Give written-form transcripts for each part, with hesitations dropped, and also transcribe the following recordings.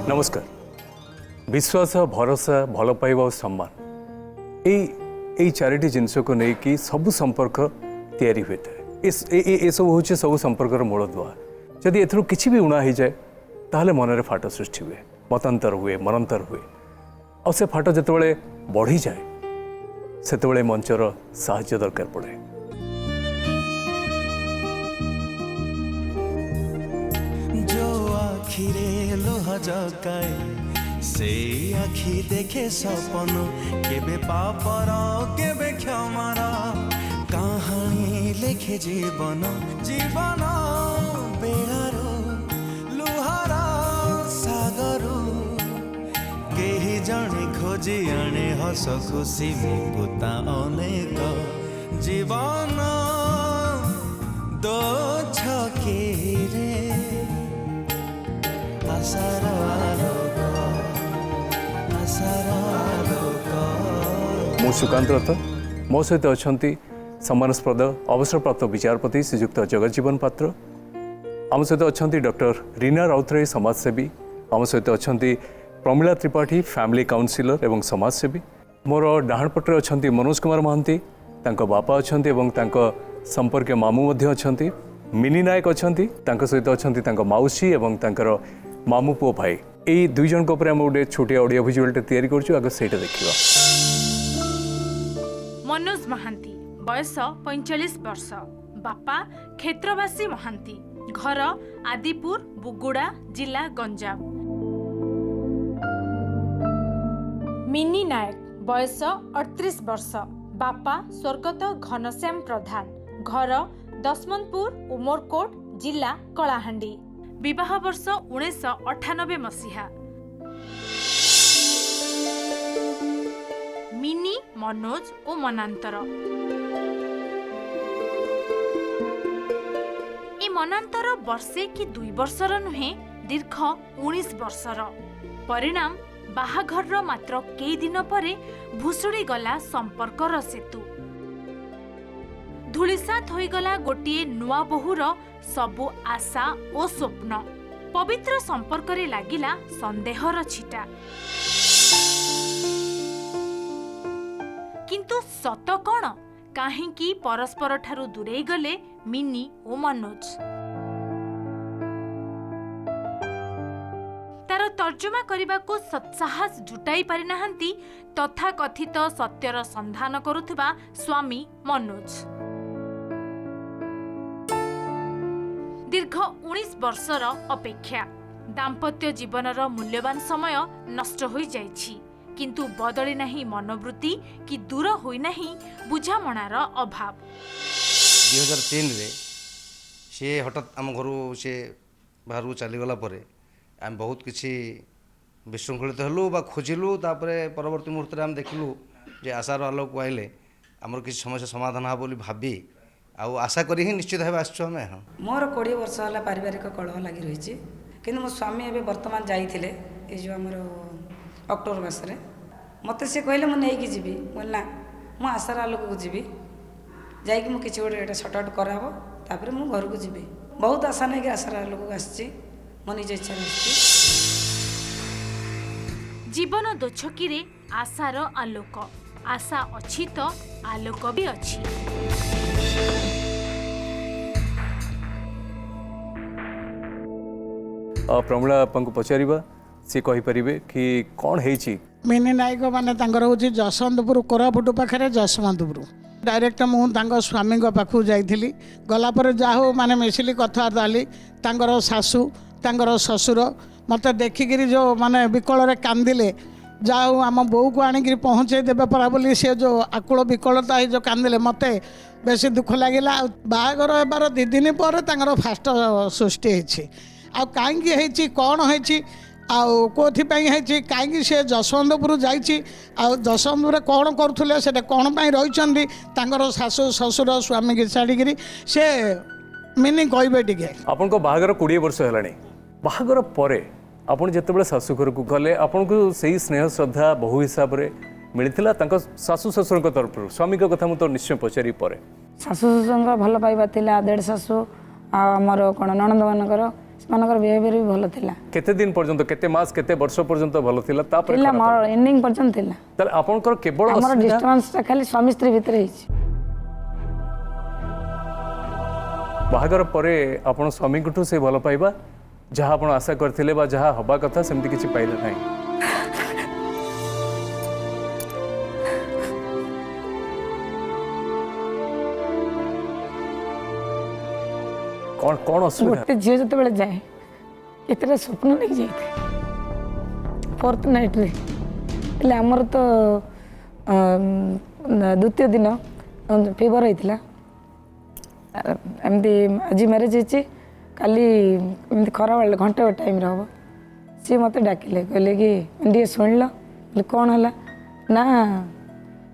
नमस्कार। विश्वास भरोसा भल पाइबा और सम्मान यही चारिटी जिनस को लेकिन सबू संपर्क तैयारी होता है। ये सब हूँ सब संपर्कर मूलदुआ। जदि एथरू किसी भी उणा हो जाए ताहले मनरे फाट सृष्टि हुए, मतांतर हुए, मनंतर हुए। और से फाट जिते बढ़ी जाए से मंचर साहाय्य दरकार पड़े। आखिरे लुह जगाए से आखि देखे सपन केबे पापर केबे क्षमार कहानी लेखे जीवन जीवन बेड़ारू लुहार सागरू केही जणे खोजी आने हस खुशी मुकुता अनेक जीवन दो छके रे मु सुकांत रथ मो सहित अच्छा सम्मानस्पद अवसरप्राप्त विचारपति श्रीजुक्त जगज्जीवन पात्र, आम सहित अच्छा डॉक्टर रीना राउतराय समाजसेवी, आम सहित अच्छा प्रमिला त्रिपाठी फैमिली काउंसिलर एवं समाजसेवी। मोर डाहाण पटे अच्छा मनोज कुमार महांती, तांको बापा अच्छा संपर्क मामू अच्छा मिनी नायक अच्छा सहित अच्छा मौसी एवं तांकर मामू पुओ भाई। यही दुई जन गोटे छोटिया ऑडियो विजुअलटे तैयारी करछु, आगे सेटा देखिबा। मनोज महांती बयस 45 वर्ष, बापा क्षेत्रवासी महांती, घर आदिपुर बुगुड़ा जिला गंजाम। मिनी नायक बयस 38 वर्ष, बापा स्वर्गत घनश्याम प्रधान, घर दशमनपुर उमरकोट जिला कलाहांडी। विवाह वर्ष 1998 मसीहा। मिनी मनोज और मनांतर। ए मनांतर वर्षे कि 2 वर्षर नुहे, दीर्घ 19 वर्षर। परिणाम बाहाघर मात्र कई दिन परे भुसुड़ी गला संपर्कर सेतु। धूलिसात होइगला गोटिए नुआ बहुर सबु आशा और स्वप्न। पवित्र संपर्क रे लागिला संदेहर छिटा। किंतु सत कौन, काहेकि परस्पर ठारू दूरे गले मिनी और मनोज। तार तर्जमा करने को सत्साहस जुटाई पारि नाहंती तथा कथित सत्यर संधान करुथुबा स्वामी मनोज। दीर्घ 19 वर्षर अपेक्षा दाम्पत्य जीवनर मूल्यवान समय नष्ट हो जाइछि, किंतु बदली नहीं मनोवृत्ति कि दूर होई नहीं बुझामणार अभाव। 2003 रे से हठात आम घर से बाहर चलीगला परे आम बहुत किसी विशृंखलित हलु बा खोजिलु। तापरे परवर्ती मुहूर्त आम देखलु जे आशार आलोक आइले आमर किसी समस्या समाधान हा बोली भाबी आउ आशा करी ही निश्चित भाव आसछु हमें। मोर 20 वर्ष है पारिवारिक कलह लगी रही, किंतु मो स्वामी एवं वर्तमान जाइए ये जो आमर अक्टोबर मासरे मत सी कहले मुझे जीवी बोल ना मु आशार आलोक को जीवी जाकि मुझे किसी गोटे सर्ट आउट कराब तापर मु घर को जीवी। बहुत आशा नहीं कि आशार आलोक आसी मो निज इच्छा। जीवन दोछकी रे आशार आलोक, आशा अच्छी तो आलोक भी अच्छी। प्रमिला आपन को पचारिबा से कहि परिबे कि कोन हेछि। मिनी नायक माने तांकर होछि जसवंतपुर कोरापुट पाखरे जसवंतपुर। डायरेक्ट मु तांकर स्वामी पाखु जाइथिली, गला पर जाहो माने मिसिली कथबार्ता हली। तांकर सासू तांकर ससुर मते देखिकिरी जो माने विकल रे कांदिले, जाओ आम बो को आनिक पहुँचे देवे परा बोली से जो आकुल विकलता जो कांदिले मते बेसी दुख लगिला। बाहागर होबार 2 दिन पर तांकर फास्ट सृष्टि होछि। आ काईकि होछि कौन होछि आउ कोथिपाई होछि काईकि से जसवंतपुर जाइछि आ जसवंतपुर कौन करुले से कौन पाई रही तांकर सासू ससुर स्वामी की छाड़िकी से मिनी कहबे टिके ଆପଣଙ୍କ ବାହାଘର 20 ବର୍ଷ ହେଲାଣି ବାହାଘର ପରେ ଆପଣ ଯେତେବେଳେ ଶାଶୁ ଘରକୁ ଗଲେ ଆପଣଙ୍କୁ ସେଇ ସ୍ନେହ ଶ୍ରଦ୍ଧା ବହୁ ହିସାବରେ ମିଳିଥିଲା ତାଙ୍କ ଶାଶୁ ଶ୍ୱଶୁରଙ୍କ ତରଫରୁ ସ୍ୱାମୀଙ୍କ କଥା ମୁଁ ତ ନିଶ୍ଚୟ ପଚାରି ପରେ ଶାଶୁ ଶ୍ୱଶୁରଙ୍କର ଭଲ ପାଇବା ଥିଲା ଦେଢ଼ ଶାଶୁ ଆଉ ଆମର କ'ଣ ନଣନ୍ଦମାନଙ୍କର ସେମାନଙ୍କର ବିହେଭିୟର ବି ଭଲ ଥିଲା କେତେ ଦିନ ପର୍ଯ୍ୟନ୍ତ କେତେ ମାସ କେତେ ବର୍ଷ ପର୍ଯ୍ୟନ୍ତ ଭଲ ଥିଲା ତାପରେ ଥିଲା ମୋର ଏଣ୍ଡିଂ ପର୍ଯ୍ୟନ୍ତ ଥିଲା ତାହେଲେ ଆପଣଙ୍କର କେବଳ ଆମର ଡିଷ୍ଟର୍ବାନ୍ସଟା ଖାଲି ସ୍ୱାମୀ ସ୍ତ୍ରୀ ଭିତରେ ହେଇଛି ବାହାଘର ପରେ ଆପଣ ସ୍ୱାମୀଙ୍କଠୁ ସେ ଭଲ ପାଇବା ଯାହା ଆପଣ ଆଶା କରିଥିଲେ ବା ଯାହା ହବା କଥା ସେମିତି କିଛି ପାଇଲେ ନାହିଁ କ'ଣ କ'ଣ ଅସୁବିଧା ଗୋଟେ ଝିଅ ଯେତେବେଳେ ଯାଏ କେତେଟା ସ୍ୱପ୍ନ ନେଇକି ଯାଇଥାଏ ଫୋର୍ଥ ନାଇଟ୍ରେ ହେଲେ ଆମର ତ ଦ୍ୱିତୀୟ ଦିନ ଫିଭର ହେଇଥିଲା ଏମିତି ଆଜି ମ୍ୟାରେଜ୍ ହେଇଛି କାଲି ଏମିତି ଖରାବେଳେ ଘଣ୍ଟେ ଟାଇମ୍ରେ ହେବ ସିଏ ମୋତେ ଡାକିଲେ କହିଲେ କି ଟିକେ ଶୁଣିଲ କହିଲେ କ'ଣ ହେଲା ନା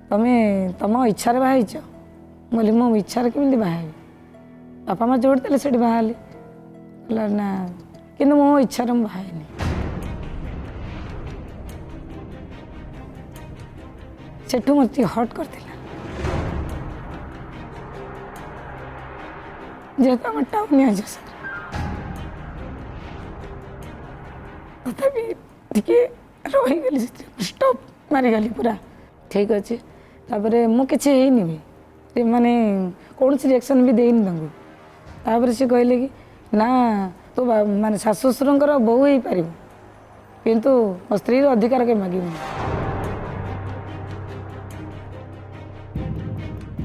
ତମେ ତମ ଇଚ୍ଛାରେ ବାହା ହେଇଛ ମୁଁ କହିଲି ମୋ ଇଚ୍ଛାରେ କେମିତି ବାହା ହେବି ବାପା ମା ଯୋଉଠି ଥିଲେ ସେଠି ବାହା ହେଲି କହିଲା ନା କିନ୍ତୁ ମୋ ଇଚ୍ଛାରେ ମୁଁ ବାହା ହେଇନି ସେଠୁ ମୋତେ ଟିକେ ହଟ୍ କରିଥିଲା ଯେହେତୁ ଆମ ଟାଉନିଆ ଝିଅ ସାର୍ ତଥାପି ଟିକେ ରହିଗଲି ଷ୍ଟପ୍ ମାରିଗଲି ପୁରା ଠିକ୍ ଅଛି ତାପରେ ମୁଁ କିଛି ହେଇନି ବି ସେମାନେ କୌଣସି ରିଆକ୍ସନ୍ ବି ଦେଇନି ତାଙ୍କୁ ତାପରେ ସେ କହିଲେ କି ନା ତୁ ମାନେ ଶାଶୁ ଶ୍ୱଶୁରଙ୍କର ବୋହୂ ହେଇପାରିବୁ କିନ୍ତୁ ମୋ ସ୍ତ୍ରୀର ଅଧିକାର କେବେ ମାଗିବୁନି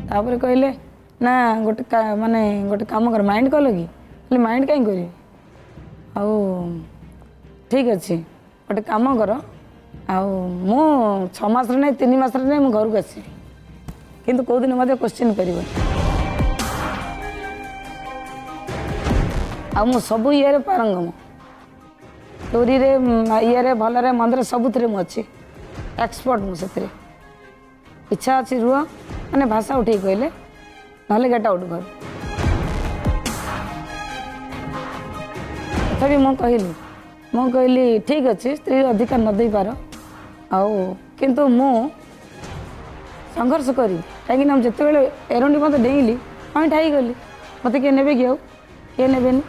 ତାପରେ କହିଲେ ନା ଗୋଟେ କାମ କର ମାଇଣ୍ଡ କଲ କି ହେଲେ ମାଇଣ୍ଡ କାହିଁ କରିବି ଆଉ ଠିକ୍ ଅଛି ଗୋଟେ କାମ କର ଆଉ ମୁଁ 6 ମାସରେ ନାହିଁ 3 ମାସରେ ନାହିଁ ମୁଁ ଘରକୁ ଆସିବି କିନ୍ତୁ କେଉଁଦିନ ମଧ୍ୟ କ୍ୱେଶ୍ଚିନ୍ କରିବନି ଆଉ ମୁଁ ସବୁ ଇଏରେ ପାରଙ୍ଗମ ଚୋରିରେ ଇଏରେ ଭଲରେ ମନ୍ଦରେ ସବୁଥିରେ ମୁଁ ଅଛି ଏକ୍ସପର୍ଟ ମୁଁ ସେଥିରେ ଇଚ୍ଛା ଅଛି ରୁହ ମାନେ ଭାଷା ଉଠେଇକି କହିଲେ ନହେଲେ ଗେଟ୍ ଆଉଟ୍ ଘର ତଥାପି ମୁଁ କହିଲି ଠିକ୍ ଅଛି ସ୍ତ୍ରୀର ଅଧିକାର ନ ଦେଇପାର ଆଉ କିନ୍ତୁ ମୁଁ ସଂଘର୍ଷ କରିବି କାହିଁକିନା ମୁଁ ଯେତେବେଳେ ଏରଣ୍ଡି ମୋତେ ଡେଇଁଲି ପଏଣ୍ଟ ହେଇଗଲି ମୋତେ କିଏ ନେବେ କି ଆଉ କିଏ ନେବେନି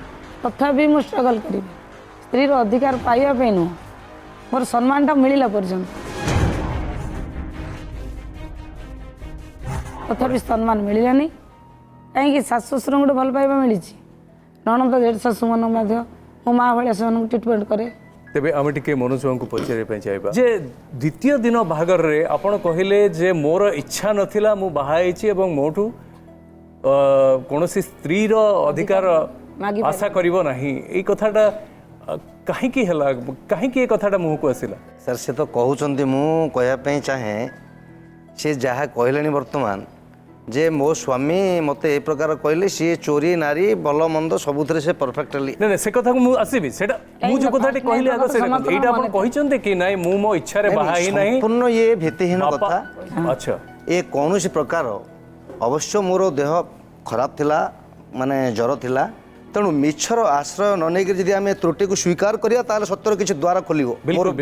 ତଥାପି ମୁଁ ଷ୍ଟ୍ରଗଲ୍ କରିବି ସ୍ତ୍ରୀର ଅଧିକାର ପାଇବା ପାଇଁ ନୁହଁ ମୋର ସମ୍ମାନଟା ମିଳିଲା ପର୍ଯ୍ୟନ୍ତ ତଥାପି ସମ୍ମାନ ମିଳିଲାନି କାହିଁକି ଶାଶୁ ଶ୍ୱଶୁରଙ୍କଠୁ ଭଲ ପାଇବା ମିଳିଛି ନଣନ୍ଦ ଦେଢ଼ ଶାଶୁମାନଙ୍କୁ ମଧ୍ୟ ମୋ ମା ଭଳିଆ ସେମାନଙ୍କୁ ଟ୍ରିଟମେଣ୍ଟ କରେ ତେବେ ଆମେ ଟିକେ ମନୋଜ ବାବୁଙ୍କୁ ପଚାରିବା ପାଇଁ ଚାହିଁବା ଯେ ଦ୍ୱିତୀୟ ଦିନ ବାହାଘରରେ ଆପଣ କହିଲେ ଯେ ମୋର ଇଚ୍ଛା ନଥିଲା ମୁଁ ବାହା ହେଇଛି ଏବଂ ମୋଠୁ କୌଣସି ସ୍ତ୍ରୀର ଅଧିକାର ଆଶା କରିବ ନାହିଁ ଏଇ କଥାଟା କାହିଁକି ହେଲା କାହିଁକି ଏ କଥାଟା ମୁହଁକୁ ଆସିଲା ସାର୍ ସେ ତ କହୁଛନ୍ତି ମୁଁ କହିବା ପାଇଁ ଚାହେଁ ସେ ଯାହା କହିଲେଣି ବର୍ତ୍ତମାନ ଯେ ମୋ ସ୍ୱାମୀ ମୋତେ ଏ ପ୍ରକାର କହିଲେ ସିଏ ଚୋରି ନାରୀ ଭଲ ମନ୍ଦ ସବୁଥିରେ ସେ ପରଫେକ୍ଟଲି ନାଇଁ ସେ କଥାକୁ ମୁଁ ଆସିବି ସେଟା ମୁଁ ଯୋଉ କଥାଟି କହିଲି ଆଗ ସେଇଟା ଏଇଟା ଆପଣ କହିଛନ୍ତି କି ନାଇଁ ମୁଁ ମୋ ଇଚ୍ଛାରେ ବାହା ହେଇ ନାହିଁ ସମ୍ପୂର୍ଣ୍ଣ ଇଏ ଭିତ୍ତିହୀନ କଥା ଆଚ୍ଛା ଏ କୌଣସି ପ୍ରକାର ଅବଶ୍ୟ ମୋର ଦେହ ଖରାପ ଥିଲା ମାନେ ଜ୍ୱର ଥିଲା ତେଣୁ ମିଛର ଆଶ୍ରୟ ନ ନେଇକି ଯଦି ଆମେ ତ୍ରୁଟିକୁ ସ୍ୱୀକାର କରିବା ତାହେଲେ ସତ୍ୟର କିଛି ଦ୍ୱାର ଖୋଲିବ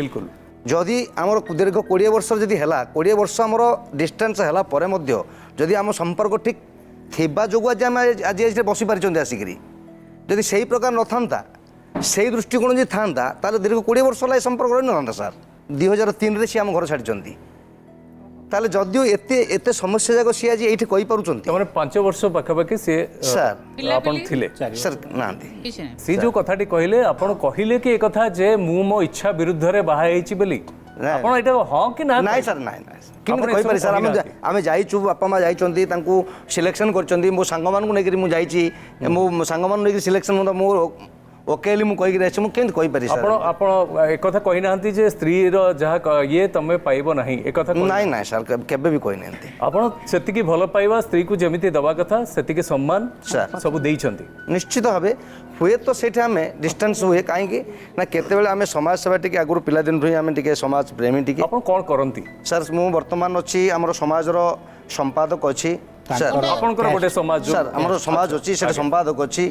ବିଲକୁଲ ଯଦି ଆମର ଦୀର୍ଘ 20 ବର୍ଷ ଯଦି ହେଲା 20 ବର୍ଷ ଆମର ଡିଷ୍ଟାନ୍ସ ହେଲା ପରେ ମଧ୍ୟ ଯଦି ଆମ ସମ୍ପର୍କ ଠିକ୍ ଥିବା ଯୋଗୁଁ ଆଜି ଆମେ ଆଜି ବସିପାରିଛନ୍ତି ଆସିକିରି ଯଦି ସେଇ ପ୍ରକାର ନଥାନ୍ତା ସେଇ ଦୃଷ୍ଟିକୋଣ ଯଦି ଥାନ୍ତା ତାହେଲେ ଦୀର୍ଘ 20 ବର୍ଷ ହେଲା ଏ ସମ୍ପର୍କ ରହିନଥାନ୍ତା ସାର୍ 2003ରେ ସିଏ ଆମ ଘର ଛାଡ଼ିଛନ୍ତି ତାହେଲେ ଯଦିଓ ଏତେ ସମସ୍ୟା ଯାକ ସିଏ ଆଜି ଏଇଠି କହିପାରୁଛନ୍ତି ମାନେ 5 ବର୍ଷ ପାଖାପାଖି ସେ ସାର୍ ଆପଣ ଥିଲେ ସାର୍ ନାହାନ୍ତି ସେ ଯୋଉ କଥାଟି କହିଲେ ଆପଣ କହିଲେ କି ଏ କଥା ଯେ ମୁଁ ମୋ ଇଚ୍ଛା ବିରୁଦ୍ଧରେ ବାହା ହେଇଛି ବୋଲି ଆପଣ ଏଇଟା ହଁ କି ନା ନାଇଁ ସାର୍ ନାଇଁ କେମିତି କହିପାରି ସାର୍ ଆମେ ଯାଇଛୁ ବାପା ମା ଯାଇଛନ୍ତି ତାଙ୍କୁ ସିଲେକ୍ସନ୍ କରିଛନ୍ତି ମୋ ସାଙ୍ଗମାନଙ୍କୁ ନେଇକରି ମୁଁ ଯାଇଛି ମୋ ସାଙ୍ଗମାନଙ୍କୁ ନେଇକରି ସିଲେକ୍ସନ୍ ମୋ ଓକେଲି ମୁଁ କହିକି ଆସିଛି ମୁଁ କେମିତି କହିପାରି ଆପଣ ଆପଣ ଏକଥା କହିନାହାନ୍ତି ଯେ ସ୍ତ୍ରୀର ଯାହା ଇଏ ତମେ ପାଇବ ନାହିଁ ଏକଥା ନାଇଁ ନାଇଁ ସାର୍ କେବେ ବି କହିନାହାନ୍ତି ଆପଣ ସେତିକି ଭଲ ପାଇବା ସ୍ତ୍ରୀକୁ ଯେମିତି ଦେବା କଥା ସେତିକି ସମ୍ମାନ ସବୁ ଦେଇଛନ୍ତି ନିଶ୍ଚିତ ଭାବେ ହୁଏତ ସେଇଠି ଆମେ ଡିଷ୍ଟାନ୍ସ ହୁଏ କାହିଁକି ନା କେତେବେଳେ ଆମେ ସମାଜ ସେବା ଟିକେ ଆଗରୁ ପିଲାଦିନରୁ ହିଁ ଆମେ ଟିକେ ସମାଜ ପ୍ରେମୀ ଟିକେ ଆପଣ କ'ଣ କରନ୍ତି ସାର୍ ମୁଁ ବର୍ତ୍ତମାନ ଅଛି ଆମର ସମାଜର ସମ୍ପାଦକ ଅଛି ସାର୍ ଆପଣଙ୍କର ଗୋଟେ ସମାଜ ସାର୍ ଆମର ସମାଜ ଅଛି ସେଠି ସମ୍ପାଦକ ଅଛି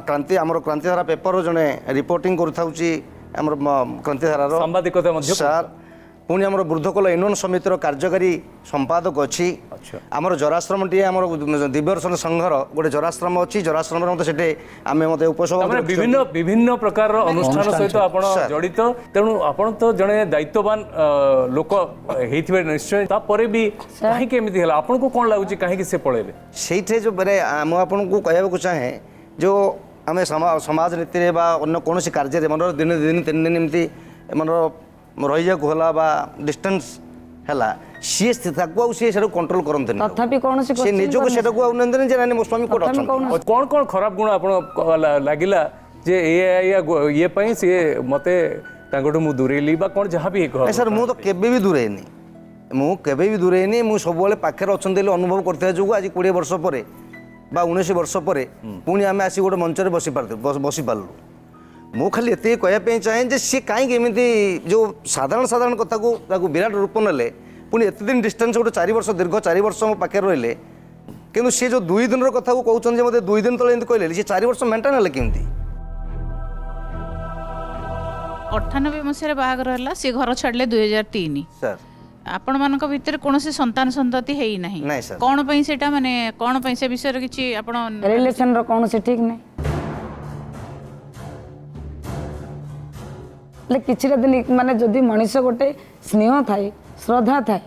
କ୍ରାନ୍ତି ଆମର କ୍ରାନ୍ତିଧାରା ପେପର ଜଣେ ରିପୋର୍ଟିଂ କରୁଥାଉଛି ଆମର କ୍ରାନ୍ତିଧାରାର ସାମ୍ବାଦିକତା ମଧ୍ୟ ସାର୍ ପୁଣି ଆମର ବୃଦ୍ଧକୋଲ ୟୁନିୟନ ସମିତିର କାର୍ଯ୍ୟକାରୀ ସମ୍ପାଦକ ଅଛି ଆଚ୍ଛା। ଆମର ଜରାଶ୍ରମଟିଏ ଆମର ଦିବ୍ୟଦର୍ଶନ ସଂଘର ଗୋଟେ ଜରାଶ୍ରମ ଅଛି ଜରାଶ୍ରମରେ ମଧ୍ୟ ସେଠି ଆମେ ମଧ୍ୟ ତାମାନେ ଉପସଭାପତି ବିଭିନ୍ନ ବିଭିନ୍ନ ପ୍ରକାରର ଅନୁଷ୍ଠାନ ସହିତ ଆପଣ ସାର୍। ଜଡ଼ିତ ତେଣୁ ଆପଣ ତ ଜଣେ ଦାୟିତ୍ୱବାନ ଲୋକ ହେଇଥିବେ ନିଶ୍ଚୟ ତାପରେ ବି କାହିଁକି ଏମିତି ହେଲା ଆପଣଙ୍କୁ କ'ଣ ଲାଗୁଛି କାହିଁକି ସେ ପଳେଇଲେ ସେଇଠି ଯେଉଁ ମାନେ ମୁଁ ଆପଣଙ୍କୁ କହିବାକୁ ଚାହେଁ ଯେଉଁ ଆମେ ସମାଜ ନୀତିରେ ବା ଅନ୍ୟ କୌଣସି କାର୍ଯ୍ୟରେ ମନର ଦିନେ ଦୁଇ ଦିନ ତିନି ଦିନ ଏମିତି ମନର ରହିବାକୁ ହେଲା ବା ଡିଷ୍ଟାନ୍ସ ହେଲା ସିଏ ତାକୁ ଆଉ ସିଏ ସେଟାକୁ କଣ୍ଟ୍ରୋଲ କରନ୍ତିନି ତଥାପି କୌଣସି ସେ ନିଜକୁ ସେଟାକୁ ଆଉ ନିଅନ୍ତିନି ଯେ ନାଇଁ ମୋ ସ୍ୱାମୀ କୋଉଠି ଅଛନ୍ତି କ'ଣ କ'ଣ ଖରାପ ଗୁଣ ଆପଣ ଲାଗିଲା ଯେ ଇଏ ପାଇଁ ସିଏ ମତେ ତାଙ୍କଠୁ ମୁଁ ଦୂରେଇଲି ବା କ'ଣ ଯାହା ବି ନାଇଁ ସାର୍ ମୁଁ ତ କେବେ ବି ଦୂରେଇନି ମୁଁ ସବୁବେଳେ ପାଖରେ ଅଛନ୍ତି ବୋଲି ଅନୁଭବ କରିଥିବା ଯୋଗୁଁ ଆଜି 20 ବର୍ଷ ପରେ ବା 19 ବର୍ଷ ପରେ ପୁଣି ଆମେ ଆସି ଗୋଟେ ମଞ୍ଚରେ ବସିପାରିଲୁ ମୁଁ ଖାଲି ଏତିକି କହିବା ପାଇଁ ଚାହେଁ ଯେ ସିଏ କାହିଁକି ଏମିତି ଯେଉଁ ସାଧାରଣ କଥାକୁ ତାକୁ ବିରାଟ ରୂପ ନେଲେ ପୁଣି ଏତେ ଦିନ ଡିଷ୍ଟାନ୍ସ ଗୋଟେ 4 ବର୍ଷ ଦୀର୍ଘ 4 ବର୍ଷ ମୋ ପାଖରେ ରହିଲେ କିନ୍ତୁ ସିଏ ଯେଉଁ 2 ଦିନର କଥାକୁ କହୁଛନ୍ତି ଯେ ମୋତେ 2 ଦିନ ତଳେ ଏମିତି କହିଲେ ସିଏ 4 ବର୍ଷ ମେଣ୍ଟେନ୍ ହେଲେ କେମିତି 98 ମସିହାରେ ବାହାଘର ହେଲା ସେ ଘର ଛାଡ଼ିଲେ 2003 ସାର୍ ଆପଣମାନଙ୍କ ଭିତରେ କୌଣସି ସନ୍ତାନ ସନ୍ତତି ହେଇନାହିଁ ନାଇଁ ସାର୍। କ'ଣ ପାଇଁ ସେଇଟା ମାନେ କ'ଣ ପାଇଁ ସେ ବିଷୟରେ କିଛି ଆପଣ ରିଲେସନର କୌଣସି ଠିକ୍ ନାହିଁ ହେଲେ କିଛିଟା ଦିନ ମାନେ ଯଦି ମଣିଷ ଗୋଟେ ସ୍ନେହ ଥାଏ ଶ୍ରଦ୍ଧା ଥାଏ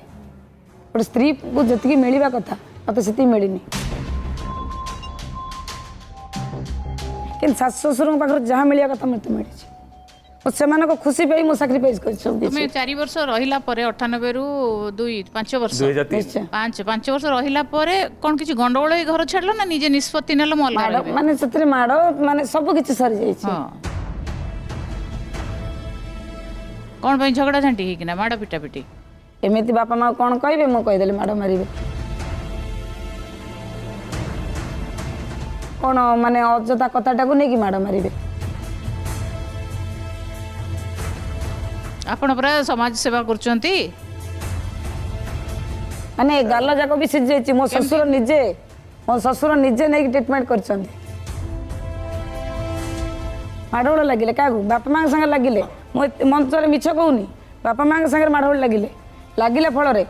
ଗୋଟେ ସ୍ତ୍ରୀକୁ ଯେତିକି ମିଳିବା କଥା ମୋତେ ସେତିକି ମିଳିନି କିନ୍ତୁ ଶାଶୁ ଶ୍ୱଶୁରଙ୍କ ପାଖରେ ଯାହା ମିଳିବା କଥା ମୋତେ ମିଳିଛି ସେମାନଙ୍କ ଖୁସି ପାଇଁ ମୁଁ ସାକ୍ରିଫାଇସ୍ କରିଛି ସବୁ ତୁମେ 4 ବର୍ଷ ରହିଲା ପରେ 98ରୁ 5 ବର୍ଷ 2003 5 ବର୍ଷ ରହିଲା ପରେ କ'ଣ କିଛି ଗଣ୍ଡଗୋଳ ହେଇ ଘର ଛାଡ଼ିଲ ନା ନିଜେ ନିଷ୍ପତ୍ତି ନେଲ ମୁଁ ଅଲଗା ମାଡ଼ ରହିବି? ମାନେ ସେଥିରେ ମାଡ଼ ମାନେ ସବୁ କିଛି ସରିଯାଇଛି ହଁ କ'ଣ ପାଇଁ ଝଗଡ଼ା ଝାଣ୍ଟି ହେଇକିନା ମାଡ଼ ପିଟାପିଟି ଏମିତି ବାପା ମା କ'ଣ କହିବେ ମୁଁ କହିଦେଲି ମାଡ଼ ମାରିବେ କ'ଣ ମାନେ ଅଯଥା କଥାଟାକୁ ନେଇକି ମାଡ଼ ମାରିବେ ଆପଣ ପୁରା ସମାଜ ସେବା କରୁଛନ୍ତି ମାନେ ଗାଲ ଯାକ ବି ସିଝିଯାଇଛି ମୋ ଶ୍ୱଶୁର ନିଜେ ନେଇକି ଟ୍ରିଟମେଣ୍ଟ କରିଛନ୍ତି ମାଡ଼ଗୋଳ ଲାଗିଲେ କାହାକୁ ବାପା ମାଙ୍କ ସାଙ୍ଗରେ ଲାଗିଲେ ମୁଁ ମଞ୍ଚରେ ମିଛ କହୁନି ବାପା ମାଙ୍କ ସାଙ୍ଗରେ ମାଡ଼ଗୋଳ ଲାଗିଲା ଫଳରେ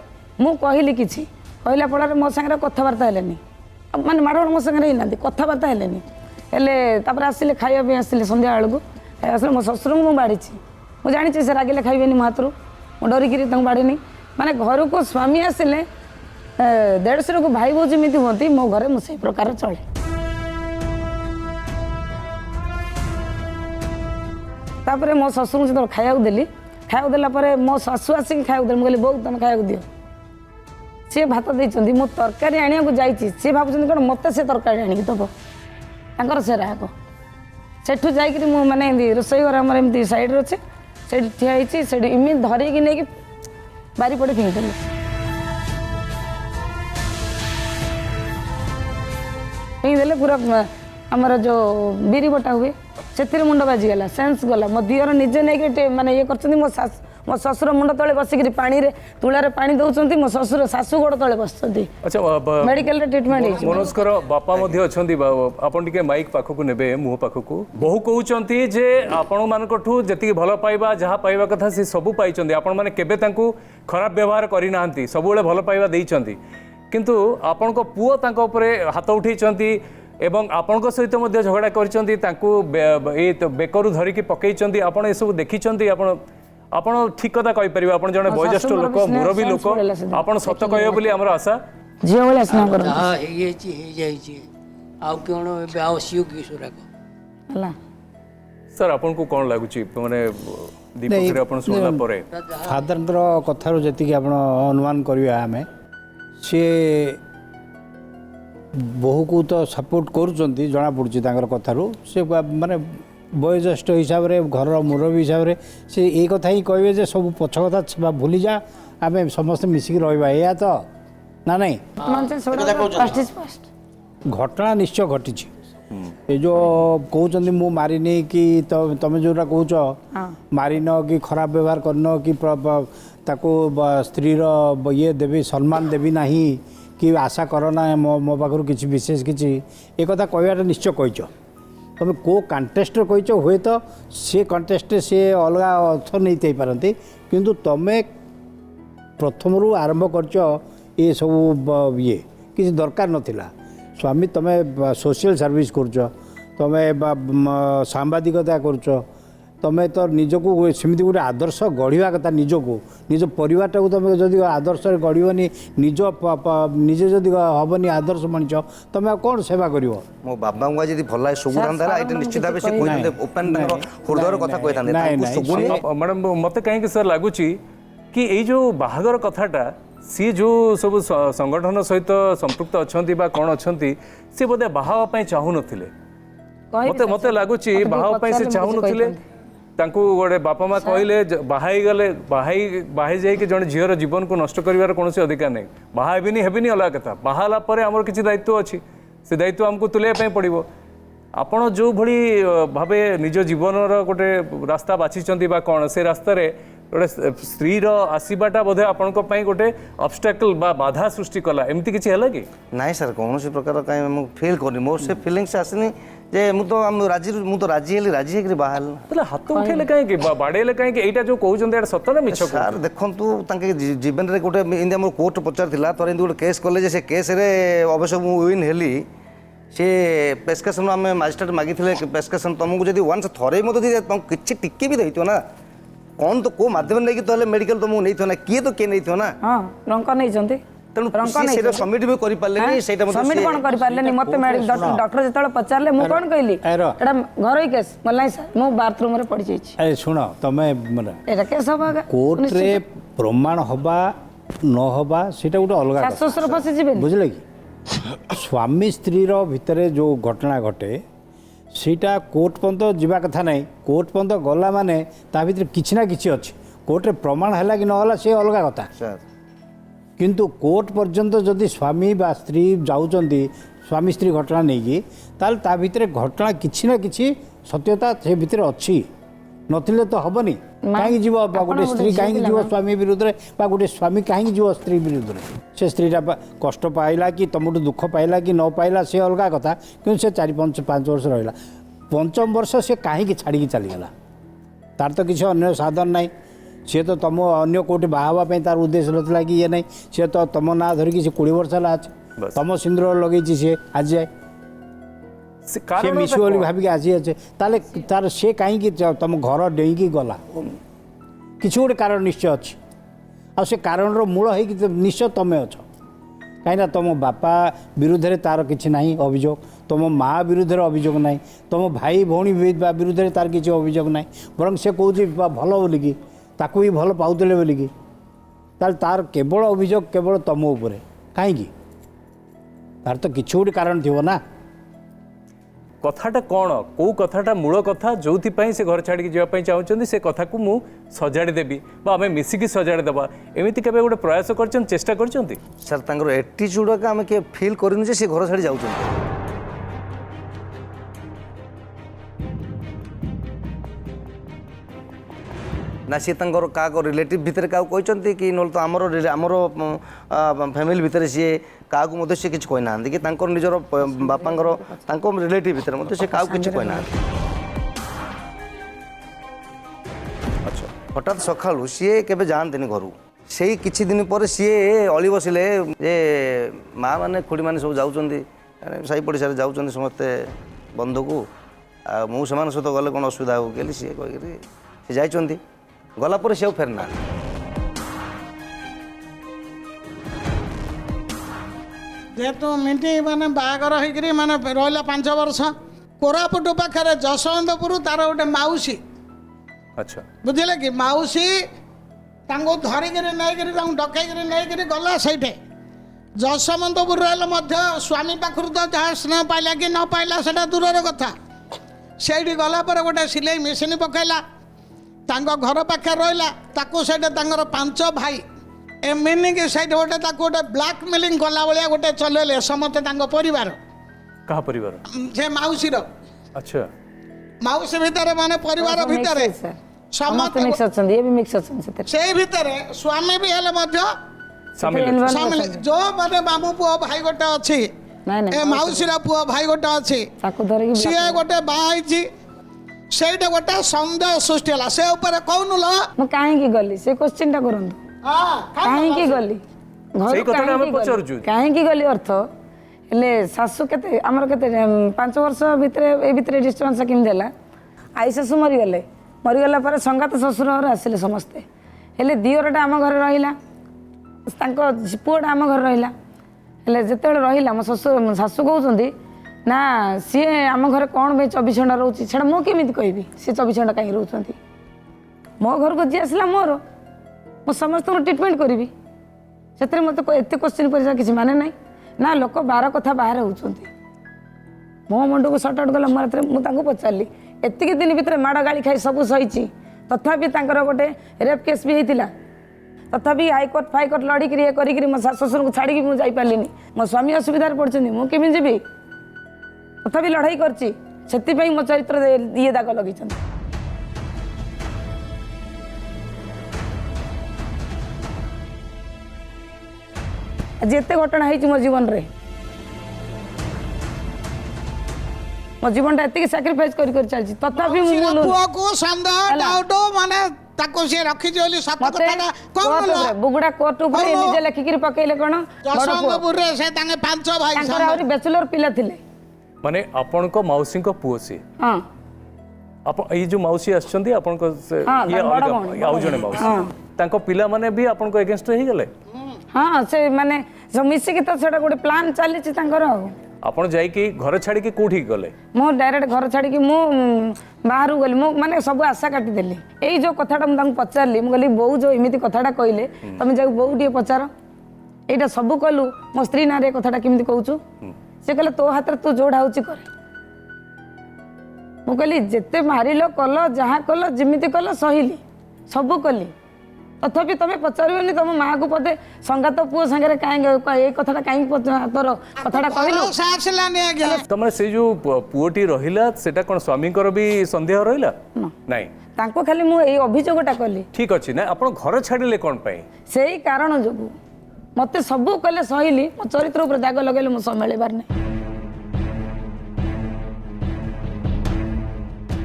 ମୁଁ କହିଲି କିଛି କହିଲା ଫଳରେ ମୋ ସାଙ୍ଗରେ କଥାବାର୍ତ୍ତା ହେଲେନି ମାନେ ମାଡ଼ଗୋଳ ମୋ ସାଙ୍ଗରେ ହେଇନାହାନ୍ତି କଥାବାର୍ତ୍ତା ହେଲେନି ହେଲେ ତାପରେ ଆସିଲେ ଖାଇବା ପାଇଁ ଆସିଲେ ସନ୍ଧ୍ୟାବେଳକୁ ଆସିଲେ ମୋ ଶ୍ୱଶୁରଙ୍କୁ ମୁଁ ବାଢ଼ିଛି ମୁଁ ଜାଣିଛି ସେ ରାଗିଲେ ଖାଇବେନି ମୋ ହାତରୁ ମୁଁ ଡରିକିରି ତାଙ୍କୁ ବାଢ଼ିନି ମାନେ ଘରକୁ ସ୍ୱାମୀ ଆସିଲେ ଦେଢ଼ଶୁରକୁ ଭାଇ ବୋଉ ଯେମିତି ହୁଅନ୍ତି ମୋ ଘରେ ମୁଁ ସେଇ ପ୍ରକାର ଚଳେ ତାପରେ ମୋ ଶ୍ୱଶୁରଙ୍କୁ ଯେତେବେଳେ ଖାଇବାକୁ ଦେଲା ପରେ ମୋ ଶାଶୁ ଆସିକି ଖାଇବାକୁ ଦେଲି ମୁଁ କହିଲି ବୋଉ ତମେ ଖାଇବାକୁ ଦିଅ ସିଏ ଭାତ ଦେଇଛନ୍ତି ମୁଁ ତରକାରୀ ଆଣିବାକୁ ଯାଇଛି ସିଏ ଭାବୁଛନ୍ତି କ'ଣ ମୋତେ ସେ ତରକାରୀ ଆଣିକି ଦେବ ତାଙ୍କର ସେ ରାଗ ସେଠୁ ଯାଇକିରି ମୁଁ ମାନେ ଏମିତି ରୋଷେଇ ଘର ଆମର ଏମିତି ସାଇଡ଼୍ରେ ଅଛି ସେଇଠି ଠିଆ ହେଇଛି ସେଇଠି ଏମିତି ଧରିକି ନେଇକି ବାରିପଟେ ଫିଙ୍ଗିଦେଲି ଫିଙ୍ଗିଦେଲେ ପୁରା ଆମର ଯେଉଁ ବିରି ବଟା ହୁଏ ସେଥିରେ ମୁଣ୍ଡ ବାଜିଗଲା ସେନ୍ସ ଗଲା ମୋ ଦିଅର ନିଜେ ନେଇକି ମାନେ ଇଏ କରିଛନ୍ତି ମୋ ଶ୍ୱଶୁର ମୁଣ୍ଡ ତଳେ ବସିକିରି ପାଣିରେ ତୁଳାରେ ପାଣି ଦେଉଛନ୍ତି ମୋ ଶାଶୁ ଗୋଡ଼ ତଳେ ବସୁଛନ୍ତି ଆଚ୍ଛା ମେଡିକାଲରେ ଟ୍ରିଟମେଣ୍ଟ ହେଇଛି ମନୋଜଙ୍କର ବାପା ମଧ୍ୟ ଅଛନ୍ତି ଆପଣ ଟିକେ ମାଇକ୍ ପାଖକୁ ନେବେ ମୁହଁ ପାଖକୁ ବହୁ କହୁଛନ୍ତି ଯେ ଆପଣମାନଙ୍କଠୁ ଯେତିକି ଭଲ ପାଇବା ଯାହା ପାଇବା କଥା ସେ ସବୁ ପାଇଛନ୍ତି ଆପଣମାନେ କେବେ ତାଙ୍କୁ ଖରାପ ବ୍ୟବହାର କରିନାହାନ୍ତି ସବୁବେଳେ ଭଲ ପାଇବା ଦେଇଛନ୍ତି କିନ୍ତୁ ଆପଣଙ୍କ ପୁଅ ତାଙ୍କ ଉପରେ ହାତ ଉଠେଇଛନ୍ତି ଏବଂ ଆପଣଙ୍କ ସହିତ ମଧ୍ୟ ଝଗଡ଼ା କରିଛନ୍ତି ତାଙ୍କୁ ଏଇ ବେକରୁ ଧରିକି ପକେଇଛନ୍ତି ଆପଣ ଏସବୁ ଦେଖିଛନ୍ତି ଆପଣ ଠିକ କଥା କହିପାରିବେ ଆପଣ ଜଣେ ବୟୋଜ୍ୟେଷ୍ଠ ଲୋକ ମୁରବୀ ଲୋକ ଆପଣ ସତ କହିବେ ବୋଲି ଆମର ଆଶା ଝିଅ ଭଳିଆ ସ୍ନେହ କରନ୍ତି ଯାହା ହେଇଯାଇଛି ଆଉ କ'ଣ ଏବେ ଆଉ ଆସିବ କି ସୁରାକ ହେଲା ସାର୍ ଆପଣଙ୍କୁ କ'ଣ ଲାଗୁଛି ମାନେ ଦୀପକରେ ଆପଣ ଶୁଣିଲା ପରେ ଫାଦରଙ୍କର କଥାରୁ ଯେତିକି ଆପଣ ଅନୁମାନ କରିବା ଆମେ ସିଏ ବୋହୂକୁ ତ ସପୋର୍ଟ କରୁଛନ୍ତି ଜଣାପଡ଼ୁଛି ତାଙ୍କର କଥାରୁ ସେ ମାନେ ବୟୋଜ୍ୟେଷ୍ଠ ହିସାବରେ ଘରର ମୁରବୀ ହିସାବରେ ସେ ଏଇ କଥା ହିଁ କହିବେ ଯେ ସବୁ ପଛ କଥା ଭୁଲିଯା ଆମେ ସମସ୍ତେ ମିଶିକି ରହିବା ଏଇଆ ତ ନା ନାଇଁ ଘଟଣା ନିଶ୍ଚୟ ଘଟିଛି ଏ ଯେଉଁ କହୁଛନ୍ତି ମୁଁ ମାରିନି କି ତମେ ଯେଉଁଟା କହୁଛ ମାରିନ କି ଖରାପ ବ୍ୟବହାର କରିନ କି ତାକୁ ସ୍ତ୍ରୀର ଇଏ ଦେବି ସମ୍ମାନ ଦେବି ନାହିଁ कि आशा कर ना मो मो पाखु किसी विशेष किसी ए कथा कहवाटा निश्चय कहीच तुम को कंटेस्ट कहीच हुए तो सी कंटेस्ट सी अलग अर्थ नहीं पारती किंतु तुम प्रथम आरंभ कर ये सब ये किसी दरकार नथिला स्वामी तुम्हें सोशल सर्विस कर तुम्हें सांबादिकता कर तुम्हें तो निजको सेमती गोटे आदर्श गढ़ा कथा निजको निज परिवारटा को तुम जदि आदर्श गढ़नी निज निजे जदि हेनी आदर्श मनीष तुम कौन सेवा कर मो बाबा को जब भल सुगुता निश्चित भाव से ओपन हृदय कथा कही मैडम मत कहीं सर लगुच कि ये जो बाहागर कथाटा सी जो सब संगठन सहित संपृक्त अच्छा कौन अच्छा सी बोधे बाहावाई चाहू नथिले मत मत लगुच बाहावाई से चाहू नथिले गोटे बापा माँ कहले बाहाई गले बाहाई जाइए जन झीर जीवन को नष्ट कर कौन अधिकार नहीं बाहाबी हेबी अलग कथा बाहाला आमर किसी दायित्व अच्छी से दायित्व आमको तुले पड़ो आपण जो भली भावे निज जीवन गोटे रास्ता बाछी कौन से रास्त गोटे स्त्री आसवाटा बोधे आपण गोटे ऑब्स्टेकल बाधा सृष्टि कला एमती किसी है कि नाई सर कौन प्रकार कहीं फिल करनी मोर से फिलिंग्स आसनी जे मु तो राजी हेली राजी हेकरी बाहर तले हाथ उठेले कहीं बाड़ेले कहीं एटा जो कहउछन सत ना मिछ सर देखंतु तांके जीवन रे गोटे इंडिया मोर कोर्ट पचार थिला तोर इंदि गोटे केस कले जे से केस रे अवश्य मु विन हेली से प्रेस्क्रिप्शन आम मजिस्ट्रेट मागी प्रेस्क्रिप्शन तुमको जब वन्स थरे मत तुम किसी टिके भी देतो ना कौन तो को माध्यम नहीं तो मेडिकल तुमको नहीं ना किए तो किए नहीं ना हाँ रंका नहीं जंती तेणु सबमिट भी करि पारले सेटा मते सबमिट कोन करि पारले मते डॉक्टर जेतले पचारले मु कोन कहली एटा घरोई केस मलाई सर मु बाथरूम रे पड़ी जाई छी अरे सुनो तमे एटा केस होबा कोर्ट रे प्रमाण होबा न होबा सेटा गोटे अलग सास ससुर फसी जिबे बुझले कि स्वामी स्त्री रो भितरे जो घटना घटे सीटा कोर्ट पर्यंत जीवा कथा नहीं कोर्ट पर्यंत गला माने ता भीतर किछि ना किछि अछि कोर्ट रे प्रमाण हैला कि न होला से अलग कथा सर किंतु कोर्ट पर्यंत जदि स्वामी बा स्त्री जाउचंदी स्वामी स्त्री घटना नहीं कि ताल ता भीतर घटना किछि ना किछि सत्यता से भीतर अछि नथिले तो हबनी कहीं जीव गोटे स्त्री कहीं जीव स्वामी विरुद्ध रे गोटे स्वामी कहीं जीव स्त्री विरुद्ध रे से स्त्रीटा कष्ट पाइला कि तुमठू दुख पाइला कि न पाइला से अलग कथा क्यों से 4-5 वर्ष रहा 5म वर्ष से कहीं छाड़ी चलीगला तार तो किसी अन्य साधन नहीं सी तो तुम अन्य कौटे बाहावाई तार उद्देश्य नाला कि ये नहीं सी तो तुम ना धरिकी से 20 वर्ष है तुम सिंदूर लगे सी आज जाए सी मिशु बोली भाविक आसी अच्छे ताले तार सी कहीं तुम घर डेईकी गला किसी गोटे कारण निश्चय अच्छी आ से कारण मूल है निश्चय तुम्हें अछ कहीं तुम बापा विरुद्ध तार किसी ना अभियोग तुम माँ विरुद्ध अभियोग ना तुम भाई भौणी विरुद्ध तार किसी अभियोग ना बर से कौन भल बोलिकी ताकू भी भल पाउले बोलिकी तार केवल अभियोग केवल तुम उपरे कहीं तार तो किसी गोटे कारण थी ना कथाटा कौन कौ कथाटा मूल कथा जो से घर छाड़ी जावाई चाहते से कथा को मु सजाड़ी देवी आम मिसिकी सजाड़ी देवा एमती केवे गोटे प्रयास कर चेष्टा कर सर तांकर एटीट्यूड आम के फिल करनु जे से घर छाड़ी जाउछन ना सी क्या रिलेटिव भितर क्या कहते कि नल तो आमर फैमिली भितर सी क्या सी किसी कहना कि निजर बापा रिलेटिव भितर सी क्या किसी कहना हठात सका सी के जातनी घर से किसी दिन पर सी अली बसिले जे माँ मैंने खुड़ी मैंने सब जाऊँच साई पड़ोसा जाऊँच समस्ते बंधु को मुझे सहित गले कौन असुविधा हो कहली सी कहीकि सी जाइंट गला पर से फेरना जेहेतु मिटी माने बागर होकर माने रहा 5 वर्ष कोरापुट पाखे जशवंतपुर तार गोटे मौसी अच्छा बुझे कि मौसी धरिक नहीं डकैक नहीं गला से जशवंतपुर स्वामी पाखु तो जहाँ स्नेह पाइला कि न पाइला से दूर कथा से गला गोटे सिलाई मेसीन पकईला घर पाखे रहा से 5 भाई एमिनी कि सैड गोटे गोटे ब्लाकमेलिंग कला भाया गोटे चलैले समस्ते परिवार कहा परिवार से मौसी अच्छा मौसी भितर माने परिवार भितर समस्त मिक्स अच्छन ये भी मिक्स अच्छन से भितर स्वामी भी हेले ସାମିଲ ସେଥିରେ involve ସାମିଲ ଅଛନ୍ତି। ଯୋ ମାନେ ମାମୁ ପୁଅ ଭାଇ ଗୋଟେ ଅଛି ନାଇଁ ନାଇଁ ଏ ମାଉସୀର ପୁଅ ଭାଇ ଗୋଟେ ଅଛି ତାକୁ ଧରିକି ସିଏ ଗୋଟେ ବାହା ହେଇଛି ସେଇଟା ଗୋଟେ ସନ୍ଦେହ ସୃଷ୍ଟି ହେଲା ସେ ଉପରେ କହୁନୁ ଲ ମୁଁ କାହିଁକି ଗଲି ସେ କୋଶ୍ଚିନ୍ ଟା କରନ୍ତୁ କାହିଁକି ଗଲି ସେଇ ଘରକୁ କଥାଟା ଆମେ କାହିଁକି ପଚାରୁଛୁ। ଗଲି କାହିଁକି ଗଲି ଅର୍ଥ ହେଲେ ଶାଶୁ କେତେ ଆମର କେତେ 5 ବର୍ଷ ଭିତରେ ଏଇ ଭିତରେ ଡିଷ୍ଟର୍ବାନ୍ସ କେମିତି ହେଲା ଆଈ ଶାଶୁ ମରିଗଲା ପରେ ସଙ୍ଗାତ ଶ୍ୱଶୁର ଘର ଆସିଲେ ସମସ୍ତେ ହେଲେ ଦିଅରଟା ଆମ ଘରେ ରହିଲା ତାଙ୍କ ପୁଅଟା ଆମ ଘରେ ରହିଲା ହେଲେ ଯେତେବେଳେ ରହିଲା ମୋ ଶାଶୁ କହୁଛନ୍ତି ନା ସିଏ ଆମ ଘରେ କ'ଣ ପାଇଁ 24 ଘଣ୍ଟା ରହୁଛି ସେଇଟା ମୁଁ କେମିତି କହିବି ସିଏ 24 ଘଣ୍ଟା କାହିଁକି ରହୁଛନ୍ତି ମୋ ଘରକୁ ଯିଏ ଆସିଲା ମୋର ମୁଁ ସମସ୍ତଙ୍କୁ ଟ୍ରିଟମେଣ୍ଟ କରିବି ସେଥିରେ ମୋତେ ଏତେ କ୍ୱେଶ୍ଚିନ୍ କରିବା କିଛି ମାନେ ନାହିଁ ନା ଲୋକ 12 କଥା ବାହାରେ ହେଉଛନ୍ତି ମୋ ମୁଣ୍ଡକୁ ସର୍ଟ ଆଉଟ୍ ଗଲା ମୋ ରାତିରେ ମୁଁ ତାଙ୍କୁ ପଚାରିଲି ଏତିକି ଦିନ ଭିତରେ ମାଡ଼ ଗାଳି ଖାଇ ସବୁ ସହିଛି ତଥାପି ତାଙ୍କର ଗୋଟେ ରେପ୍ କେସ୍ ବି ହେଇଥିଲା ତଥାପି ହାଇକୋର୍ଟ ଫାଇକୋର୍ଟ ଲଢ଼ିକିରି ଇଏ କରିକିରି ମୋ ଶାଶୁ ଶ୍ୱଶୁରଙ୍କୁ ଛାଡ଼ିକି ମୁଁ ଯାଇପାରିଲିନି ମୋ ସ୍ୱାମୀ ଅସୁବିଧାରେ ପଡ଼ିଛନ୍ତି ମୁଁ କେମିତି ଯିବି ତଥାପି ଲଢ଼େଇ କରିଛି ସେଥିପାଇଁ ମୋ ଚରିତ୍ରରେ ଇଏ ଦାଗ ଲଗେଇଛନ୍ତି ଆଜି ଏତେ ଘଟଣା ହେଇଛି ମୋ ଜୀବନରେ ମୋ ଜୀବନଟା ଏତିକି ସାକ୍ରିଫାଇସ୍ କରି ଚାଲିଛି ତଥାପି ମୁଁ ପୁଅକୁ ସନ୍ଦେହ ଡାଉଟ ମାନେ ତାକୁ ସିଏ ରଖିଛି ବୋଲି ସତ କଥାଟା କହୁନୁ ବୁଗୁଡା କୋର୍ଟ ଉପରେ ନିଜେ ଲେଖିକିରି ପକେଇଲେ କ'ଣ ଯଶୋବନ୍ତପୁରରେ ସେ ତାଙ୍କେ 5 ଭାଇ ତାଙ୍କର ଆହୁରି ବ୍ୟାଚୁଲର ପିଲା ଥିଲେ ମାନେ ଆପଣଙ୍କ ମାଉସୀଙ୍କ ପୁଅ ସିଏ ହଁ ଆପଣ ଏଇ ଯୋଉ ମାଉସୀ ଆସିଛନ୍ତି ଆପଣଙ୍କ ହଁ, ଇଏ ବଡ଼ ଅଲଗା ଭଉଣୀ, ଆଉ ଜଣେ ମାଉସୀ ତାଙ୍କ ପିଲାମାନେ ବି ଆପଣଙ୍କ ଏଗେନଷ୍ଟ ହେଇଗଲେ ହଁ ସେ ମାନେ ସବୁ ମିଶିକି ତ ସେଟା ଗୋଟେ ପ୍ଲାନ୍ ଚାଲିଛି ତାଙ୍କର ଆଉ ଆପଣ ଯାଇକି ଘର ଛାଡ଼ିକି କୋଉଠିକି ଗଲେ ମୁଁ ଡାଇରେକ୍ଟ ଘର ଛାଡ଼ିକି ମୁଁ ବାହାରକୁ ଗଲି ମୁଁ ମାନେ ସବୁ ଆଶା କାଟିଦେଲି ଏଇ ଯୋଉ କଥାଟା ମୁଁ ତାଙ୍କୁ ପଚାରିଲି ମୁଁ କହିଲି ବୋଉ ଯୋଉ ଏମିତି କଥାଟା କହିଲେ ତମେ ଯାଇ ବୋଉ ଟିକେ ପଚାର ଏଇଟା ସବୁ କଲୁ ମୋ ସ୍ତ୍ରୀ ନାଁରେ ଏ କଥାଟା କେମିତି କହୁଛୁ ସେ କହିଲେ ତୋ ହାତରେ ତୁ ଯୋଉଟା ହଉଛି କରେ ମୁଁ କହିଲି ଯେତେ ମାରିଲ କଲ ଯାହା କଲ ଯେମିତି କଲ ସହିଲି ସବୁ କଲି ତଥାପି ତମେ ପଚାରିବନି ତମ ମାଆକୁ ପଦେ ସଙ୍ଗାତ ପୁଅ ସାଙ୍ଗରେ କାହିଁକି ଏଇ କଥାଟା କାହିଁକି ତୋର କଥାଟା କହିଲୁ ଆସିଲାନି ଆଜ୍ଞା ତମେ ସେଇ ଯୋଉ ପୁଅଟି ରହିଲା ସେଟା କ'ଣ ସ୍ୱାମୀଙ୍କର ବି ସନ୍ଦେହ ରହିଲା ନାଇଁ ତାଙ୍କୁ ଖାଲି ମୁଁ ଏଇ ଅଭିଯୋଗଟା କଲି ଠିକ ଅଛି ନା ଆପଣ ଘର ଛାଡ଼ିଲେ କ'ଣ ପାଇଁ ସେଇ କାରଣ ଯୋଗୁଁ ମତେ ସବୁ କଲେ ସହିଲି ମୋ ଚରିତ୍ର ଉପରେ ଦାଗ ଲଗେଇଲେ ମୁଁ ସମ୍ଭାଳିବାର ନାହିଁ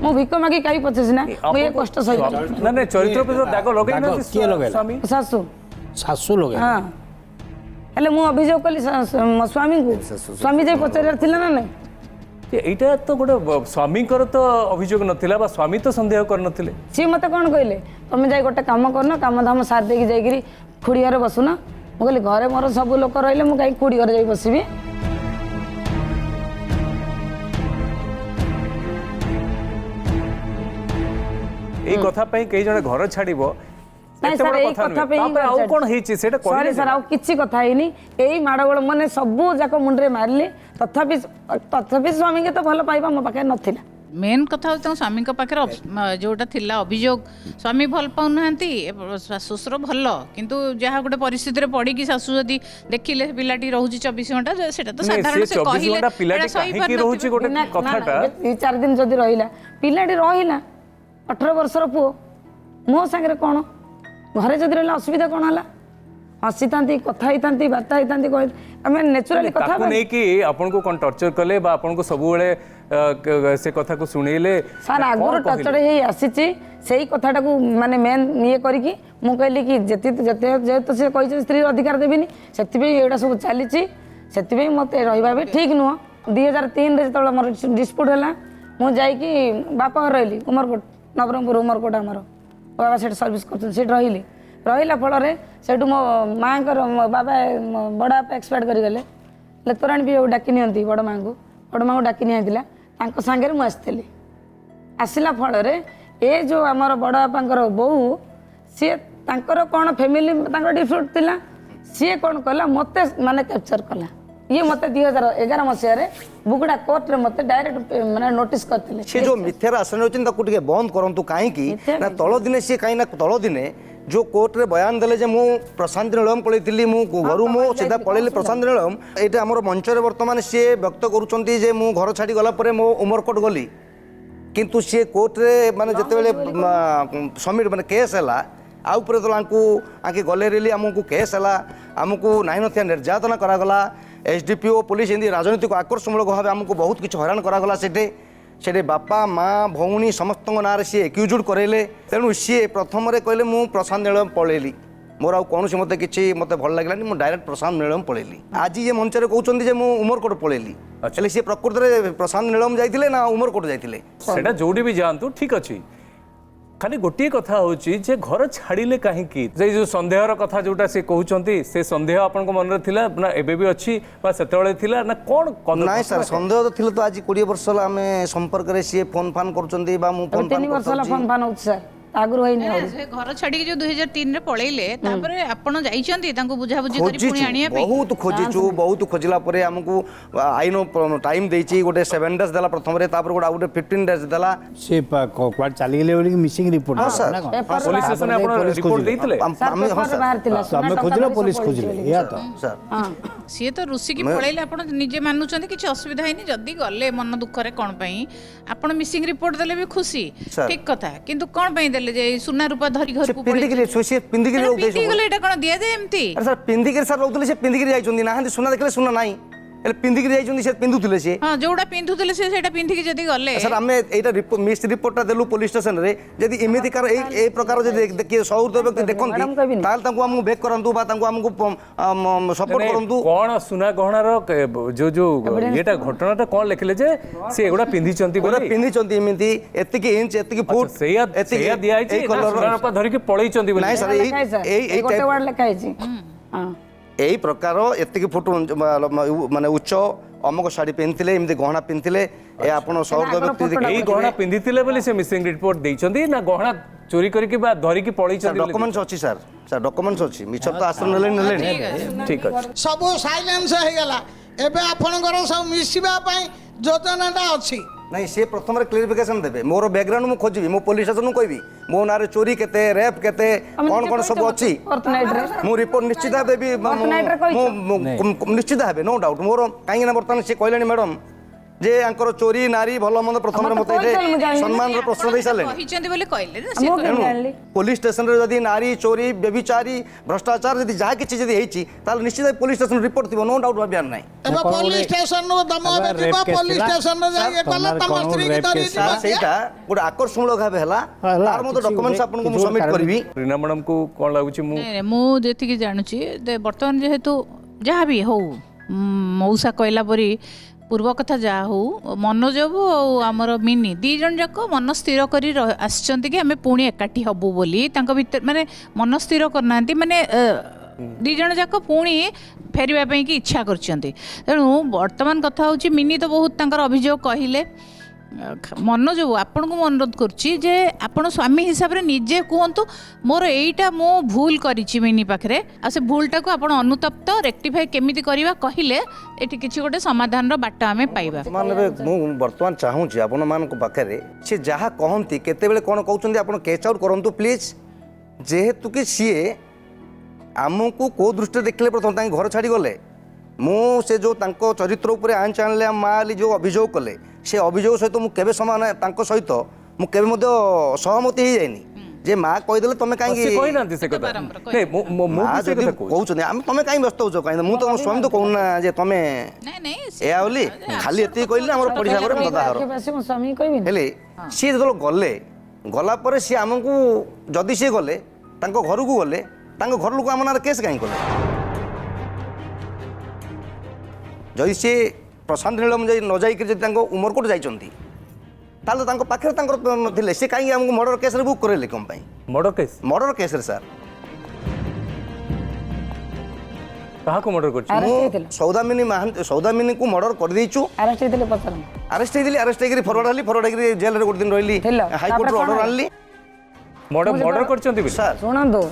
ମୁଁ ଭିକ ମାଗି କାହିଁ ପଛେସି ନା ମୁଁ ଏ କଷ୍ଟ ସହିପାରିବି ନା ନା ଚରିତ୍ର ଉପରେ ଦାଗ ଲଗେଇ ଦାଗ କିଏ ଲଗେଇଲା? ସ୍ୱାମୀ ଶାଶୁ ଶାଶୁ ଲଗେଇ ହଁ ହେଲେ ମୁଁ ଅଭିଯୋଗ କଲି ମୋ ସ୍ୱାମୀଙ୍କୁ ସ୍ୱାମୀ ଯାଇ ପଚାରିବାର ଥିଲା ନା ନାଇଁ ଏଇଟା ତ ଗୋଟେ ସ୍ୱାମୀଙ୍କର ତ ଅଭିଯୋଗ ନଥିଲା ବା ସ୍ୱାମୀ ତ ସନ୍ଦେହ କରିନଥିଲେ ସିଏ ମତେ କ'ଣ କହିଲେ ତମେ ଯାଇ ଗୋଟେ କାମ କରୁନ କାମ ଧାମ ସାରି ଦେଇକି ଯାଇକିରି ଖୁଡ଼ି ଘରେ ବସୁନ ମୁଁ କହିଲି ଘରେ ମୋର ସବୁ ଲୋକ ରହିଲେ ମୁଁ କାହିଁକି ଖୁଡ଼ି ଘରେ ଯାଇ ବସିବି ଏଇ କଥା ପାଇଁ କେହି ଜଣେ ଘର ଛାଡ଼ିବ ନାଇଁ ଏତେ ସାର୍ ବଡ଼ ଏଇ କଥା କଥା ନୁହେଁ। ତାପରେ ଆଉ କ'ଣ ହେଇଛି ସେଇଟା ସରି କହିଲେ ସାର୍ ଆଉ କିଛି କଥା ହେଇନି ଏଇ ମାଡ଼ଗୋଳ ମାନେ ସବୁ ଯାକ ମୁଣ୍ଡରେ ମାରିଲି ତଥାପି ସ୍ୱାମୀକି ତ ଭଲ ପାଇବା ମୋ ପାଖରେ ନଥିଲା ମେନ୍ କଥା ହେଉଛି ତାଙ୍କ ସ୍ୱାମୀଙ୍କ ପାଖରେ ଯେଉଁଟା ଥିଲା ଅଭିଯୋଗ ସ୍ୱାମୀ ଭଲ ପାଉନାହାନ୍ତି ଶ୍ୱଶୁର ଭଲ କିନ୍ତୁ ଯାହା ଗୋଟେ ପରିସ୍ଥିତିରେ ପଡ଼ିକି ଶାଶୁ ଯଦି ଦେଖିଲେ ପିଲାଟି ରହୁଛି 24 ଘଣ୍ଟା ସେଇଟା ତ ସାଧାରଣ ସେ କହିଲେ ପିଲାଟି କାହିଁକି ରହୁଛି ଗୋଟେ କଥାଟା 2-4 ଦିନ ଯଦି ରହିଲା ପିଲାଟି ରହିଲା 18 ବର୍ଷର ପୁଅ ମୋ ସାଙ୍ଗରେ କ'ଣ ଘରେ ଯଦି ରହିଲା ଅସୁବିଧା କ'ଣ ହେଲା ହସିଥାନ୍ତି କଥା ହେଇଥାନ୍ତି ବାର୍ତ୍ତା ହେଇଥାନ୍ତି ଆମେ ନ୍ୟାଚୁରାଲି କଥା ତାକୁ ନେଇକି ଆପଣଙ୍କୁ କ'ଣ ଟର୍ଚର କଲେ ବା ଆପଣଙ୍କୁ ସବୁବେଳେ ସେ କଥାକୁ ଶୁଣେଇଲେ ସାର୍ ଆଗରୁ ଟର୍ଚର ହେଇ ଆସିଛି ସେଇ କଥାଟାକୁ ମାନେ ମେନ୍ ଇଏ କରିକି ମୁଁ କହିଲି କି ଯେହେତୁ ସେ କହିଛନ୍ତି ସ୍ତ୍ରୀ ଅଧିକାର ଦେବିନି ସେଥିପାଇଁ ଏଗୁଡ଼ା ସବୁ ଚାଲିଛି ସେଥିପାଇଁ ମୋତେ ରହିବା ବି ଠିକ୍ ନୁହଁ 2003ରେ ଯେତେବେଳେ ମୋର ଡିସ୍ପ୍ୟୁଟ୍ ହେଲା ମୁଁ ଯାଇକି ବାପା ଘର ରହିଲି ଉମରକୋଟ ନବରଙ୍ଗପୁର ଉମରକୋଟ ଆମର ବାବା ସେଠି ସର୍ଭିସ୍ କରୁଛନ୍ତି ସେଠି ରହିଲା ଫଳରେ ସେଇଠୁ ମୋ ମାଆଙ୍କର ମୋ ବାବା ବଡ଼ ବାପା ଏକ୍ସପାୟାର୍ଡ କରିଗଲେ ହେଲେ ତୋରାଣୀ ବି ଡାକି ନିଅନ୍ତି ବଡ଼ ମାଆଙ୍କୁ ଡାକି ନିଆଯାଇଥିଲା ତାଙ୍କ ସାଙ୍ଗରେ ମୁଁ ଆସିଥିଲି ଆସିଲା ଫଳରେ ଏ ଯେଉଁ ଆମର ବଡ଼ ବାପାଙ୍କର ବୋଉ ସିଏ ତାଙ୍କର କ'ଣ ଫ୍ୟାମିଲି ତାଙ୍କର ଡିସ୍ପ୍ୟୁଟ୍ ଥିଲା ସିଏ କ'ଣ କଲା ମୋତେ ମାନେ କ୍ୟାପଚର୍ କଲା ଇଏ ମୋତେ 2011 ମସିହାରେ ବୁଗୁଡ଼ା କୋର୍ଟରେ ମୋତେ ଡାଇରେକ୍ଟ ମାନେ ନୋଟିସ୍ କରିଥିଲେ ସେ ଯେଉଁ ମିଥ୍ୟାର ଆଶ୍ରୟ ନେଉଛନ୍ତି ତାକୁ ଟିକେ ବନ୍ଦ କରନ୍ତୁ କାହିଁକି ନା ତଳଦିନେ ସିଏ କାହିଁକି ନା ତଳଦିନେ जो कोर्ट रे बयान देले जे मु प्रशांत नीलम पळैथिली मु घरु मु सीधा पळैली प्रशांत नीलम एटा हमर मंच रे वर्तमान सी व्यक्त करूछंती जे मु घर छाड़ी गला परे मो उमरकोट गली, किंतु सी कोर्ट रे माने जते बेले सबमिट माने केस हला आउे तो आके गले रेली आमको केस है आमको नाई नथिया निर्यातना करागला एसडीपीओ पुलिस एमती राजनीतिक आकर्षणमूलक भाव आमको बहुत किसी हैरान करागला से बापा माँ भौणी समस्त ना सी एक्यूजुड करेले तेणु सी प्रथम कहले मु प्रशांत नीलम पलैली मोर आउ कौन मत कि मत भल लगे मुझे डायरेक्ट प्रशांत नीलम पलैली आज ये मंच में कहते मुझे उमरकोट पलैली चले सी प्रकृत में प्रशांत नीलम जाते ना उमरकोट जाते जो भी जातु ठीक अच्छे खाली गोटे कथा होची जे घर छाड़िले कहीं जो सन्देहर कथा जोटा से कहते से सन्देह आपण मन थिला ना एबे भी अच्छी बा सेतबेले थिला ना कोन नाइ सर सन्देह तो थिले तो आज 20 वर्ष आम संपर्क रे सी फोन फान करछंती बा मु फोन 3 वर्ष फोन फान होछ सर आगु होइनी से घर छाड़ी जो 2003 रे पळैले तापरे आपण जाइछंती तांको बुझा बुझी करी पुणी आनिया पे बहुत खोजिचु बहुत खोजिला परे हमकु आइनो टाइम देछि गोटे 7 डेज देला प्रथम रे तापर गोटे 15 डेज देला से क्वाड चली गेले बोली मिसिंग रिपोर्ट पुलिस स्टेशन में आपण रिपोर्ट देइतले हम हमें खोजिलो पुलिस खोजिले या तो सर सी तो रुसी की पळैले आपण निजे मानुचंती किछ असुविधा हैनी जदी गले मन दुख रे कोन पई आपण मिसिंग रिपोर्ट देले भी खुशी ठीक कथा किंतु कोन पई देले जे सुना रूपा धरी घर को पिंदी के सोसी पिंदी के लोग पिंदी गले एटा कोन दिया जे एम्ति अरे सर पिंदी के सर लोग से पिंदी के जाइछंती ना सुना देखले सुना नाही एले पिंदी के जाइछंती से पिंदुथिले से हां जोडा पिंदुथिले से सेटा पिंदी के जदी गले सर हमें एटा मिस रिपोर्टटा देलु पुलिस स्टेशन रे जदी इमिति कर ए प्रकार जदी देखिए सौर व्यक्ति देखंती ताल तांको हम बैक करंतु बा तांको हमको सपोर्ट करंतु कोन सुना गहनार जो एटा घटनाटा कोन लिखले जे से एगुडा पिंदी चंती बोले पिंदी चंती इमिति एतिकी इंच एतिकी फुट सेया दिया है जे कलर धरि के पळै चंती बोले नाही सर ए गोटे वर्ड लिखा है हां यही प्रकार एतिकी फुट माने उच्च अमक शाढ़ी पिंधले एमती गहना पिंधले ए आपण सौर व्यक्ति एई गहना पिंधितिले बोली से मिसिंग रिपोर्ट देइचंदी ना गहना चोरी करके बा धरि के पळै चंदी डॉक्यूमेंट्स अछि सर डॉक्यूमेंट्स अछि मिछ तो आश्रम नेले ठीक अछि सब साइलेंस हो गला एबे आपनकर सब मिसिबा पई योजनाटा अछि नहीं से प्रथम क्लियरिफिकेशन देबे मोर बैकग्राउंड मु खोजिबी मो पुलिस स्टेशन नु कहबी मो नारे चोरी केते रेप केते कोन कोन सब अछि मु रिपोर्ट निश्चित देबी मु निश्चित हेबे नो डाउट मोर काहे ना वर्तमान से कहलेनी मैडम जे अंकर चोरी नारी भलो मंद प्रथम रे मते सम्मान रो प्रश्न दे साले कहिचंदी बोले कहले ना पुलिस स्टेशन रे जदी नारी चोरी व्यभिचारी भ्रष्टाचार जदी जा किछि जदी हेछि ताल निश्चित पुलिस स्टेशन रिपोर्ट दिबो नो डाउट बयान नाही एबे पुलिस स्टेशन रो दम बेबा पुलिस स्टेशन रे जाय कला तम स्त्री की धरि सेटा गोटे आकर्षणमूलक भाबे हला तार मते डॉक्यूमेंट्स आपन को सबमिट करबी रीना मैडम को कोन लागुची मु जेति की जानुची वर्तमान जेहेतु जहाँ भी हो मौसा कहला परी पूर्व कथा जा हो मनोज बाबू आमर मिनी दी जन जाक मन स्थिर कर आसचंती कि आमे पुणी एकाठी हबु बोली तांको भीतर माने मन स्थिर करना माने दी जन जाक पुणी फेरिबा पई की इच्छा करचंती तेणु वर्तमान कथा होची मिनी तो बहुत तांकर अभियोग कहिले मनोज बाबू आपन को अनुरोध करुच्ची जे आपण स्वामी हिसाब रे निजे कहतु मोर एईटा मो भूल करिछि मिनी पाखरे आ से भूलटा को आपण अनुतप्त रेक्टिफाई केमिति करबा कहिले एठी किछि गोटे समाधान रो बाटा हमें पाइबा माने मु वर्तमान चाहू छी आपण मान को पाखरे से जहा कहंती केते बेले कोन कहउचंदी आपण कैच आउट करंतु प्लीज जेहेतु कि सीए आमको को दृष्टि देखले प्रथम तांग घर छाड़ी गले मु से जो तांको चरित्र ऊपर आंच आनले माली जो अभियोग कले से अभियोग सहित मु केबे समान तांको सहित मु केबे मध्य सहमति ही जाइनी जे माँ कहीदेले तुम कहीं कोई ना से कथा नहीं मो से कथा कहउछनी हम तुम कहीं व्यस्त होछ कहीं मु तो स्वयं तो कहूना जे तुम नहीं नहीं ए आउली खाली एती कहले हमर पड़िसा करे दादा हर स्वामी कहबी हेले सी जो गले गला पर सी हमकु जदी सी गले तांको घर को गले तांको घर लोक हम नार केस कहीं कले जदि सी प्रशांत नीलम न जाइक उमरकोट जाइछंती ताले तांको पाखरे तांकर थिले से काई हमको मर्डर केस रे बुक करेले कम पई मर्डर केस रे सर कहा को मर्डर करछ सौदामिनी को मर्डर कर देइछु अरेस्ट हेतिले पतर अरेस्ट हेकरी फॉरवर्ड हेकरी जेल रे गोट दिन रहली हाई कोर्ट रो ऑर्डर आनली मर्डर करछंती सर सुनंदो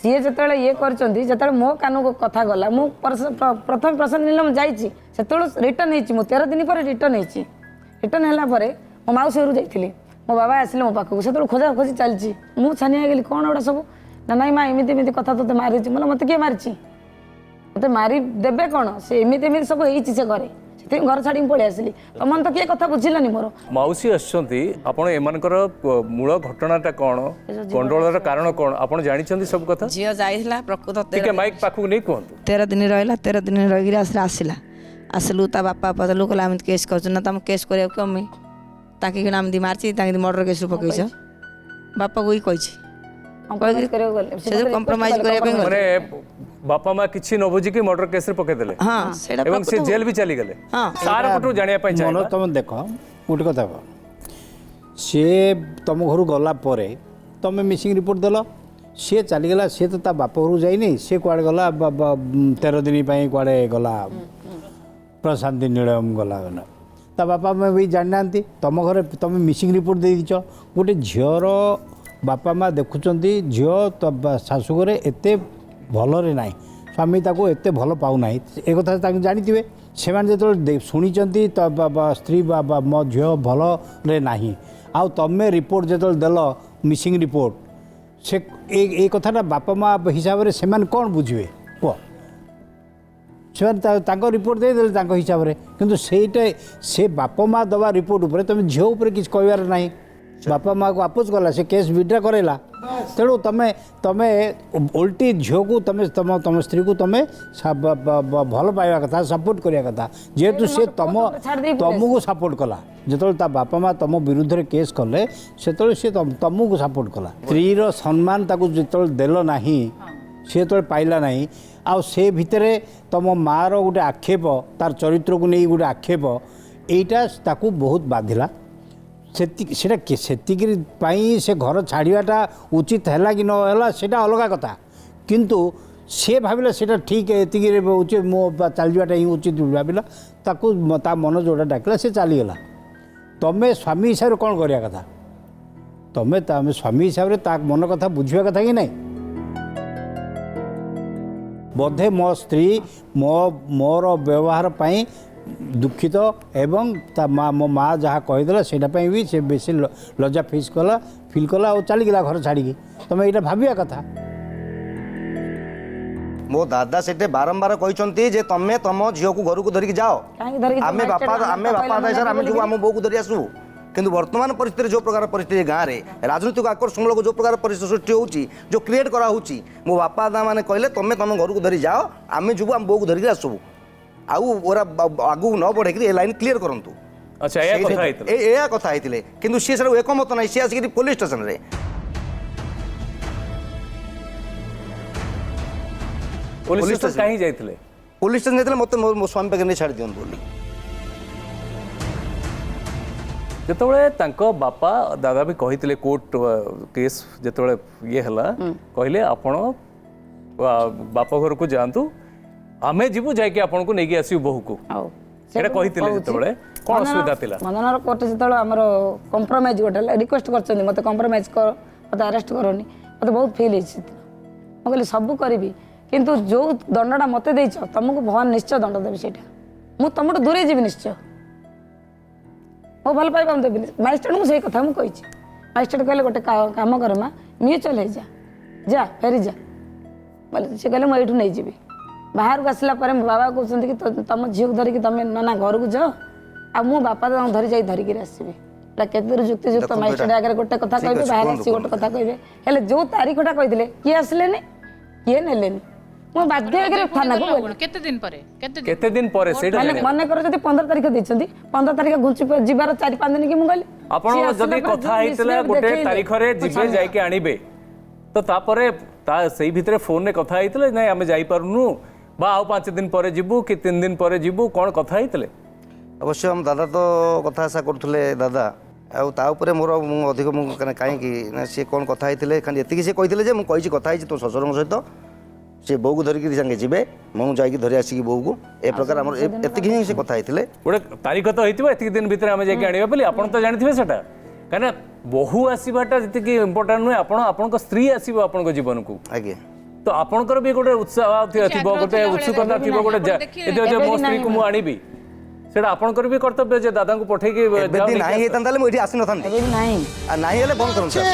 सीए जतले ये करछंती जतले मो कानो को कथा गला मो प्रथम प्रशांत नीलम जाईची सेतलो रिटर्न हेची मो 13 दिन पर रिटर्न हेची रिटर्न हला परे मो माउसी रू जाइथिली मो बाबा आसिले मो पाखु सेतलो खोजा खोजी चलची मु छानिया गेली कोन ओडा सब ना नाई मा एमिति एमिति कथा तोते मारिची मला मते के मारिची मते मारी देबे कोन से एमिति एमिति सब हेची से घरे ସେଥିପାଇଁ ଘର ଛାଡ଼ିକି ପଳେଇ ଆସିଲି ତମମାନେ ତ କିଏ କଥା ବୁଝିଲାନି ମୋର। ମାଉସୀ ଆସୁଛନ୍ତି ଆପଣ ଏମାନଙ୍କର ମୂଳ ଘଟଣାଟା କ'ଣ ଗଣ୍ଡଗୋଳର କାରଣ କ'ଣ ଆପଣ ଜାଣିଛନ୍ତି ସବୁ କଥା? ଝିଅ ଯାଇଥିଲା ପ୍ରକୃତ ଟିକେ ମାଇକ୍ ପାଖକୁ ନେଇ କୁହନ୍ତୁ। 13 ଦିନ ରହିଲା 13 ଦିନ ରହିକିରି ଆସିଲା ଆସିଲୁ ତା ବାପା ପଚାରିଲୁ କହିଲା ଆମେ କେସ୍ କରୁଛୁ ନା ତମେ କେସ୍ କରିବାକୁ କମି ତାকে କିଣା ଏମିତି ମାରିଛି ତାଙ୍କେ ମର୍ଡର କେସ୍ରୁ ପକେଇଛ ବାପାକୁ ହିଁ କହିଛି ସେ ଯେଉଁ କମ୍ପ୍ରମାଇଜ୍ କରିବା ପାଇଁ ମାନେ ବାପା ମା କିଛି ନ ବୁଝିକି ମର୍ଡର କେସ୍ରେ ପକେଇଦେଲେ ହଁ ସେଇଟା ଏବଂ ସେ ଜେଲ୍ ବି ଚାଲିଗଲେ। ସାର୍ ପଟୁ ଜାଣିବା ପାଇଁ ମନ ଚାହିଁବା ତମେ ଦେଖ ଗୋଟେ କଥା କହ ସିଏ ତମ ଘରୁ ଗଲା ପରେ ତମେ ମିସିଂ ରିପୋର୍ଟ ଦେଲ ସିଏ ଚାଲିଗଲା ସିଏ ତ ତା ବାପ ଘରକୁ ଯାଇନି ସିଏ କୁଆଡ଼େ ଗଲା 13 ଦିନ ପାଇଁ କୁଆଡ଼େ ଗଲା ପ୍ରଶାନ୍ତି ନୀଳୟମ୍ ଗଲା ତା ବାପା ମା ବି ଜାଣିନାହାନ୍ତି ତମ ଘରେ ତମେ ମିସିଂ ରିପୋର୍ଟ ଦେଇଛ ଗୋଟେ ଝିଅର ବାପା ମା ଦେଖୁଛନ୍ତି ଝିଅ ଶାଶୁ ଘରେ ଏତେ ଭଲରେ ନାହିଁ ସ୍ୱାମୀ ତାକୁ ଏତେ ଭଲ ପାଉନାହିଁ ଏ କଥା ତାଙ୍କୁ ଜାଣିଥିବେ ସେମାନେ ଯେତେବେଳେ ଶୁଣିଛନ୍ତି ସ୍ତ୍ରୀ ବା ମୋ ଝିଅ ଭଲରେ ନାହିଁ ଆଉ ତମେ ରିପୋର୍ଟ ଯେତେବେଳେ ଦେଲ ମିସିଂ ରିପୋର୍ଟ ସେ ଏ କଥାଟା ବାପା ମା ହିସାବରେ ସେମାନେ କ'ଣ ବୁଝିବେ କୁହ ସେମାନେ ତାଙ୍କ ରିପୋର୍ଟ ଦେଇଦେଲେ ତାଙ୍କ ହିସାବରେ କିନ୍ତୁ ସେଇଟା ସେ ବାପା ମା ଦେବା ରିପୋର୍ଟ ଉପରେ ତମେ ଝିଅ ଉପରେ କିଛି କହିବାର ନାହିଁ ବାପା ମାଆକୁ ଆପୋଜ କଲା ସେ କେସ୍ ବିଡ୍ରା କରାଇଲା ତେଣୁ ତମେ ତମେ ଓଲଟି ଝିଅକୁ ତମେ ତମ ସ୍ତ୍ରୀକୁ ତମେ ଭଲ ପାଇବା କଥା ସପୋର୍ଟ କରିବା କଥା ଯେହେତୁ ସେ ତମକୁ ସପୋର୍ଟ କଲା ଯେତେବେଳେ ତା ବାପା ମା ତମ ବିରୁଦ୍ଧରେ କେସ୍ କଲେ ସେତେବେଳେ ସେ ତମକୁ ସପୋର୍ଟ କଲା ସ୍ତ୍ରୀର ସମ୍ମାନ ତାକୁ ଯେତେବେଳେ ଦେଲ ନାହିଁ ସେ ଯେତେବେଳେ ପାଇଲା ନାହିଁ ଆଉ ସେ ଭିତରେ ତମ ମାଆର ଗୋଟେ ଆକ୍ଷେପ ତାର ଚରିତ୍ରକୁ ନେଇ ଗୋଟେ ଆକ୍ଷେପ ଏଇଟା ତାକୁ ବହୁତ ବାଧିଲା ସେଟା ସେତିକି ପାଇଁ ସେ ଘର ଛାଡ଼ିବାଟା ଉଚିତ ହେଲା କି ନ ହେଲା ସେଇଟା ଅଲଗା କଥା କିନ୍ତୁ ସେ ଭାବିଲା ସେଇଟା ଠିକ୍ ଏତିକିରେ ଉଚିତ ମୋ ଚାଲିଯିବାଟା ହିଁ ଉଚିତ ଭାବିଲା ତାକୁ ତା ମନ ଯେଉଁଟା ଡାକିଲା ସେ ଚାଲିଗଲା ତମେ ସ୍ୱାମୀ ହିସାବରେ କ'ଣ କରିବା କଥା ତମେ ସ୍ୱାମୀ ହିସାବରେ ତା ମନ କଥା ବୁଝିବା କଥା କି ନାହିଁ ବୋଧେ ମୋ ସ୍ତ୍ରୀ ମୋର ବ୍ୟବହାର ପାଇଁ ଦୁଃଖିତ ଏବଂ ତା ମୋ ମା ଯାହା କହିଦେଲା ସେଇଟା ପାଇଁ ବି ସେ ବେଶୀ ଲଜ୍ଜା ଫିଲ୍ କଲା ଆଉ ଚାଲିଗଲା ଘର ଛାଡ଼ିକି ତମେ ଏଇଟା ଭାବିବା କଥା ମୋ ଦାଦା ସେଠି ବାରମ୍ବାର କହିଛନ୍ତି ଯେ ତମେ ତମ ଝିଅକୁ ଘରକୁ ଧରିକି ଯାଅ ଆମେ ବାପା ସାର୍ ଆମେ ଯିବୁ ଆମ ବୋଉକୁ ଧରି ଆସିବୁ କିନ୍ତୁ ବର୍ତ୍ତମାନ ପରିସ୍ଥିତିରେ ଯେଉଁ ପ୍ରକାର ପରିସ୍ଥିତି ଗାଁରେ ରାଜନୈତିକ ଆକର୍ଷଣମୂଳକ ଯେଉଁ ପ୍ରକାର ପରିସ୍ଥିତି ସୃଷ୍ଟି ହେଉଛି ଯେଉଁ କ୍ରିଏଟ୍ କରାହେଉଛି ମୋ ବାପା ଦାଦା ମାନେ କହିଲେ ତମେ ତମ ଘରକୁ ଧରି ଯାଅ ଆମେ ଯିବୁ ଆମ ବୋଉକୁ ଧରିକି ଆସିବୁ ଆଉ ଓରା ଆଗକୁ ନ ବଢ଼େଇକି ଏ ଲାଇନ୍ କ୍ଲିୟର କରନ୍ତୁ ଏୟା କଥା ହେଇଥିଲେ କିନ୍ତୁ ସିଏ ସେଟା ଏକମତ ନାହିଁ ସିଏ ଆସିକି ପୋଲିସ ଷ୍ଟେସନରେ ପୋଲିସ ଷ୍ଟେସନ କାହିଁ ଯାଇଥିଲେ ପୋଲିସ ଷ୍ଟେସନ ଯାଇଥିଲେ ମୋତେ ମୋ ସ୍ୱାମୀ ପାଖରେ ନେଇ ଛାଡ଼ି ଦିଅନ୍ତୁ ବୋଲି ଯେତେବେଳେ ତାଙ୍କ ବାପା ଦାଦା ବି କହିଥିଲେ କୋର୍ଟ କେସ୍ ଯେତେବେଳେ ଇଏ ହେଲା କହିଲେ ଆପଣ ବାପ ଘରକୁ ଯାଆନ୍ତୁ ଆମେ ଯିବୁ ଯାଇକି ଆପଣଙ୍କୁ ନେଇକି ଆସିବୁ ବୋହୁକୁ ସେଇଟା କହିଥିଲେ ଯେତେବେଳେ କ'ଣ ଅସୁବିଧା ଥିଲା ମଦନର କୋର୍ଟ ଯେତେବେଳେ ଆମର କମ୍ପ୍ରମାଇଜ୍ ଗୋଟେ ରିକ୍ୱେଷ୍ଟ କରିଛନ୍ତି ମୋତେ କମ୍ପ୍ରମାଇଜ୍ କର ମୋତେ ଆରେଷ୍ଟ କରନି ମୋତେ ବହୁତ ଫିଲ୍ ହେଇଛି ମୁଁ କହିଲି ସବୁ କରିବି କିନ୍ତୁ ଯେଉଁ ଦଣ୍ଡଟା ମୋତେ ଦେଇଛ ତୁମକୁ ଭଗବାନ ନିଶ୍ଚୟ ଦଣ୍ଡ ଦେବି ସେଇଟା ମୁଁ ତୁମଠୁ ଦୂରେଇ ଯିବି ନିଶ୍ଚୟ ମୁଁ ଭଲ ପାଇବା ମୁଁ ଦେବିନି ମାଜିଷ୍ଟ୍ରେଟ୍ଙ୍କୁ ସେଇ କଥା ମୁଁ କହିଛି ମାଜିଷ୍ଟ୍ରେଟ୍ କହିଲେ ଗୋଟେ କାମ କରେ ମା ମ୍ୟୁଚୁଆଲ୍ ହେଇଯା ଫେରି ଯା ବୋଲେ ସେ କହିଲେ ମୁଁ ଏଇଠୁ ନେଇଯିବି ବାହାରକୁ ଆସିଲା ପରେ ମୋ ବାବା କହୁଛନ୍ତି କି ତମ ଝିଅକୁ ଧରିକି ତମେ ନା ଘରକୁ ଯାଅ ଆଉ ମୁଁ ବାପା ତାଙ୍କୁ ଧରିକିରି ଆସିବି ଏଇଟା କେତେ ଦୂର ଯୁକ୍ତିଯୁକ୍ତ ମାଜିଷ୍ଟ୍ରେଟ୍ ଆଗରେ ଗୋଟେ କଥା କହିବେ ବାହାରେ ଆସି ଗୋଟେ କଥା କହିବେ ହେଲେ ଯେଉଁ ତାରିଖଟା କହିଥିଲେ କିଏ ଆସିଲେନି କିଏ ନେଲେନି ମୁଁ ବାଧ୍ୟ ହେଇକିରି ଥାନାକୁ ଗଲି କେତେ ଦିନ ପରେ ସେଇଟା ମନେକର ଯଦି 15 ତାରିଖ ଦେଇଛନ୍ତି 15 ତାରିଖ ଘୁଞ୍ଚି ଯିବାର 4-5 ଦିନ କି ମୁଁ ଗଲି ଆପଣ ଯଦି କଥା ହେଇଥିଲା ଗୋଟେ ତାରିଖରେ ଯିବେ ଯାଇକି ଆଣିବେ ତ ତାପରେ ସେଇ ଭିତରେ ଫୋନରେ କଥା ହେଇଥିଲେ ନାଇଁ ଆମେ ଯାଇପାରୁନୁ বা ଆଉ 5 ଦିନ ପରେ ଯିବୁ କି 3 ଦିନ ପରେ ଯିବୁ କ'ଣ କଥା ହେଇଥିଲେ ଅବଶ୍ୟ ଆମ ଦାଦା ତ କଥା ଆଶା କରୁଥିଲେ ଦାଦା ଆଉ ତା ଉପରେ ମୋର ମୁଁ ଅଧିକ ମୁଁ କାହିଁକି ନା ସିଏ କ'ଣ କଥା ହେଇଥିଲେ ଖାଲି ଏତିକି ସେ କହିଥିଲେ ଯେ ମୁଁ କହିଛି କଥା ହେଇଛି ତୋ ଶ୍ୱଶୁରଙ୍କ ସହିତ ସେ ବୋଉକୁ ଧରିକି ସାଙ୍ଗେ ଯିବେ ମୁଁ ଯାଇକି ଧରି ଆସିକି ବୋଉକୁ ଏ ପ୍ରକାର ଆମର ଏତିକି ହିଁ ସେ କଥା ହେଇଥିଲେ ଗୋଟେ ତାରିଖ ତ ହେଇଥିବ ଏତିକି ଦିନ ଭିତରେ ଆମେ ଯାଇକି ଆଣିବା ବୋଲି ଆପଣ ତ ଜାଣିଥିବେ ସେଟା କାହିଁକିନା ବୋହୁ ଆସିବାଟା ଯେତିକି ଇମ୍ପୋର୍ଟାଣ୍ଟ ନୁହେଁ ଆପଣଙ୍କ ସ୍ତ୍ରୀ ଆସିବ ଆପଣଙ୍କ ଜୀବନକୁ ଆଜ୍ଞା ତ ଆପଣଙ୍କର ବି ଗୋଟେ ଉତ୍ସାହ ଥିବ ଗୋଟେ ଉତ୍ସୁକତା ଥିବ ଗୋଟେ ମୋ ସ୍ତ୍ରୀକୁ ମୁଁ ଆଣିବି সেটা আপনার বি কর্তব্য যে দাদাকে পঠাইকি নাই ହେଇଥାନ୍ତା ହେଲେ ମୁଁ ଏଠି ଆସିନଥାନ୍ତି ନାହିଁ ହେଲେ ବନ୍ଦ କରନ୍ତୁ ସାର୍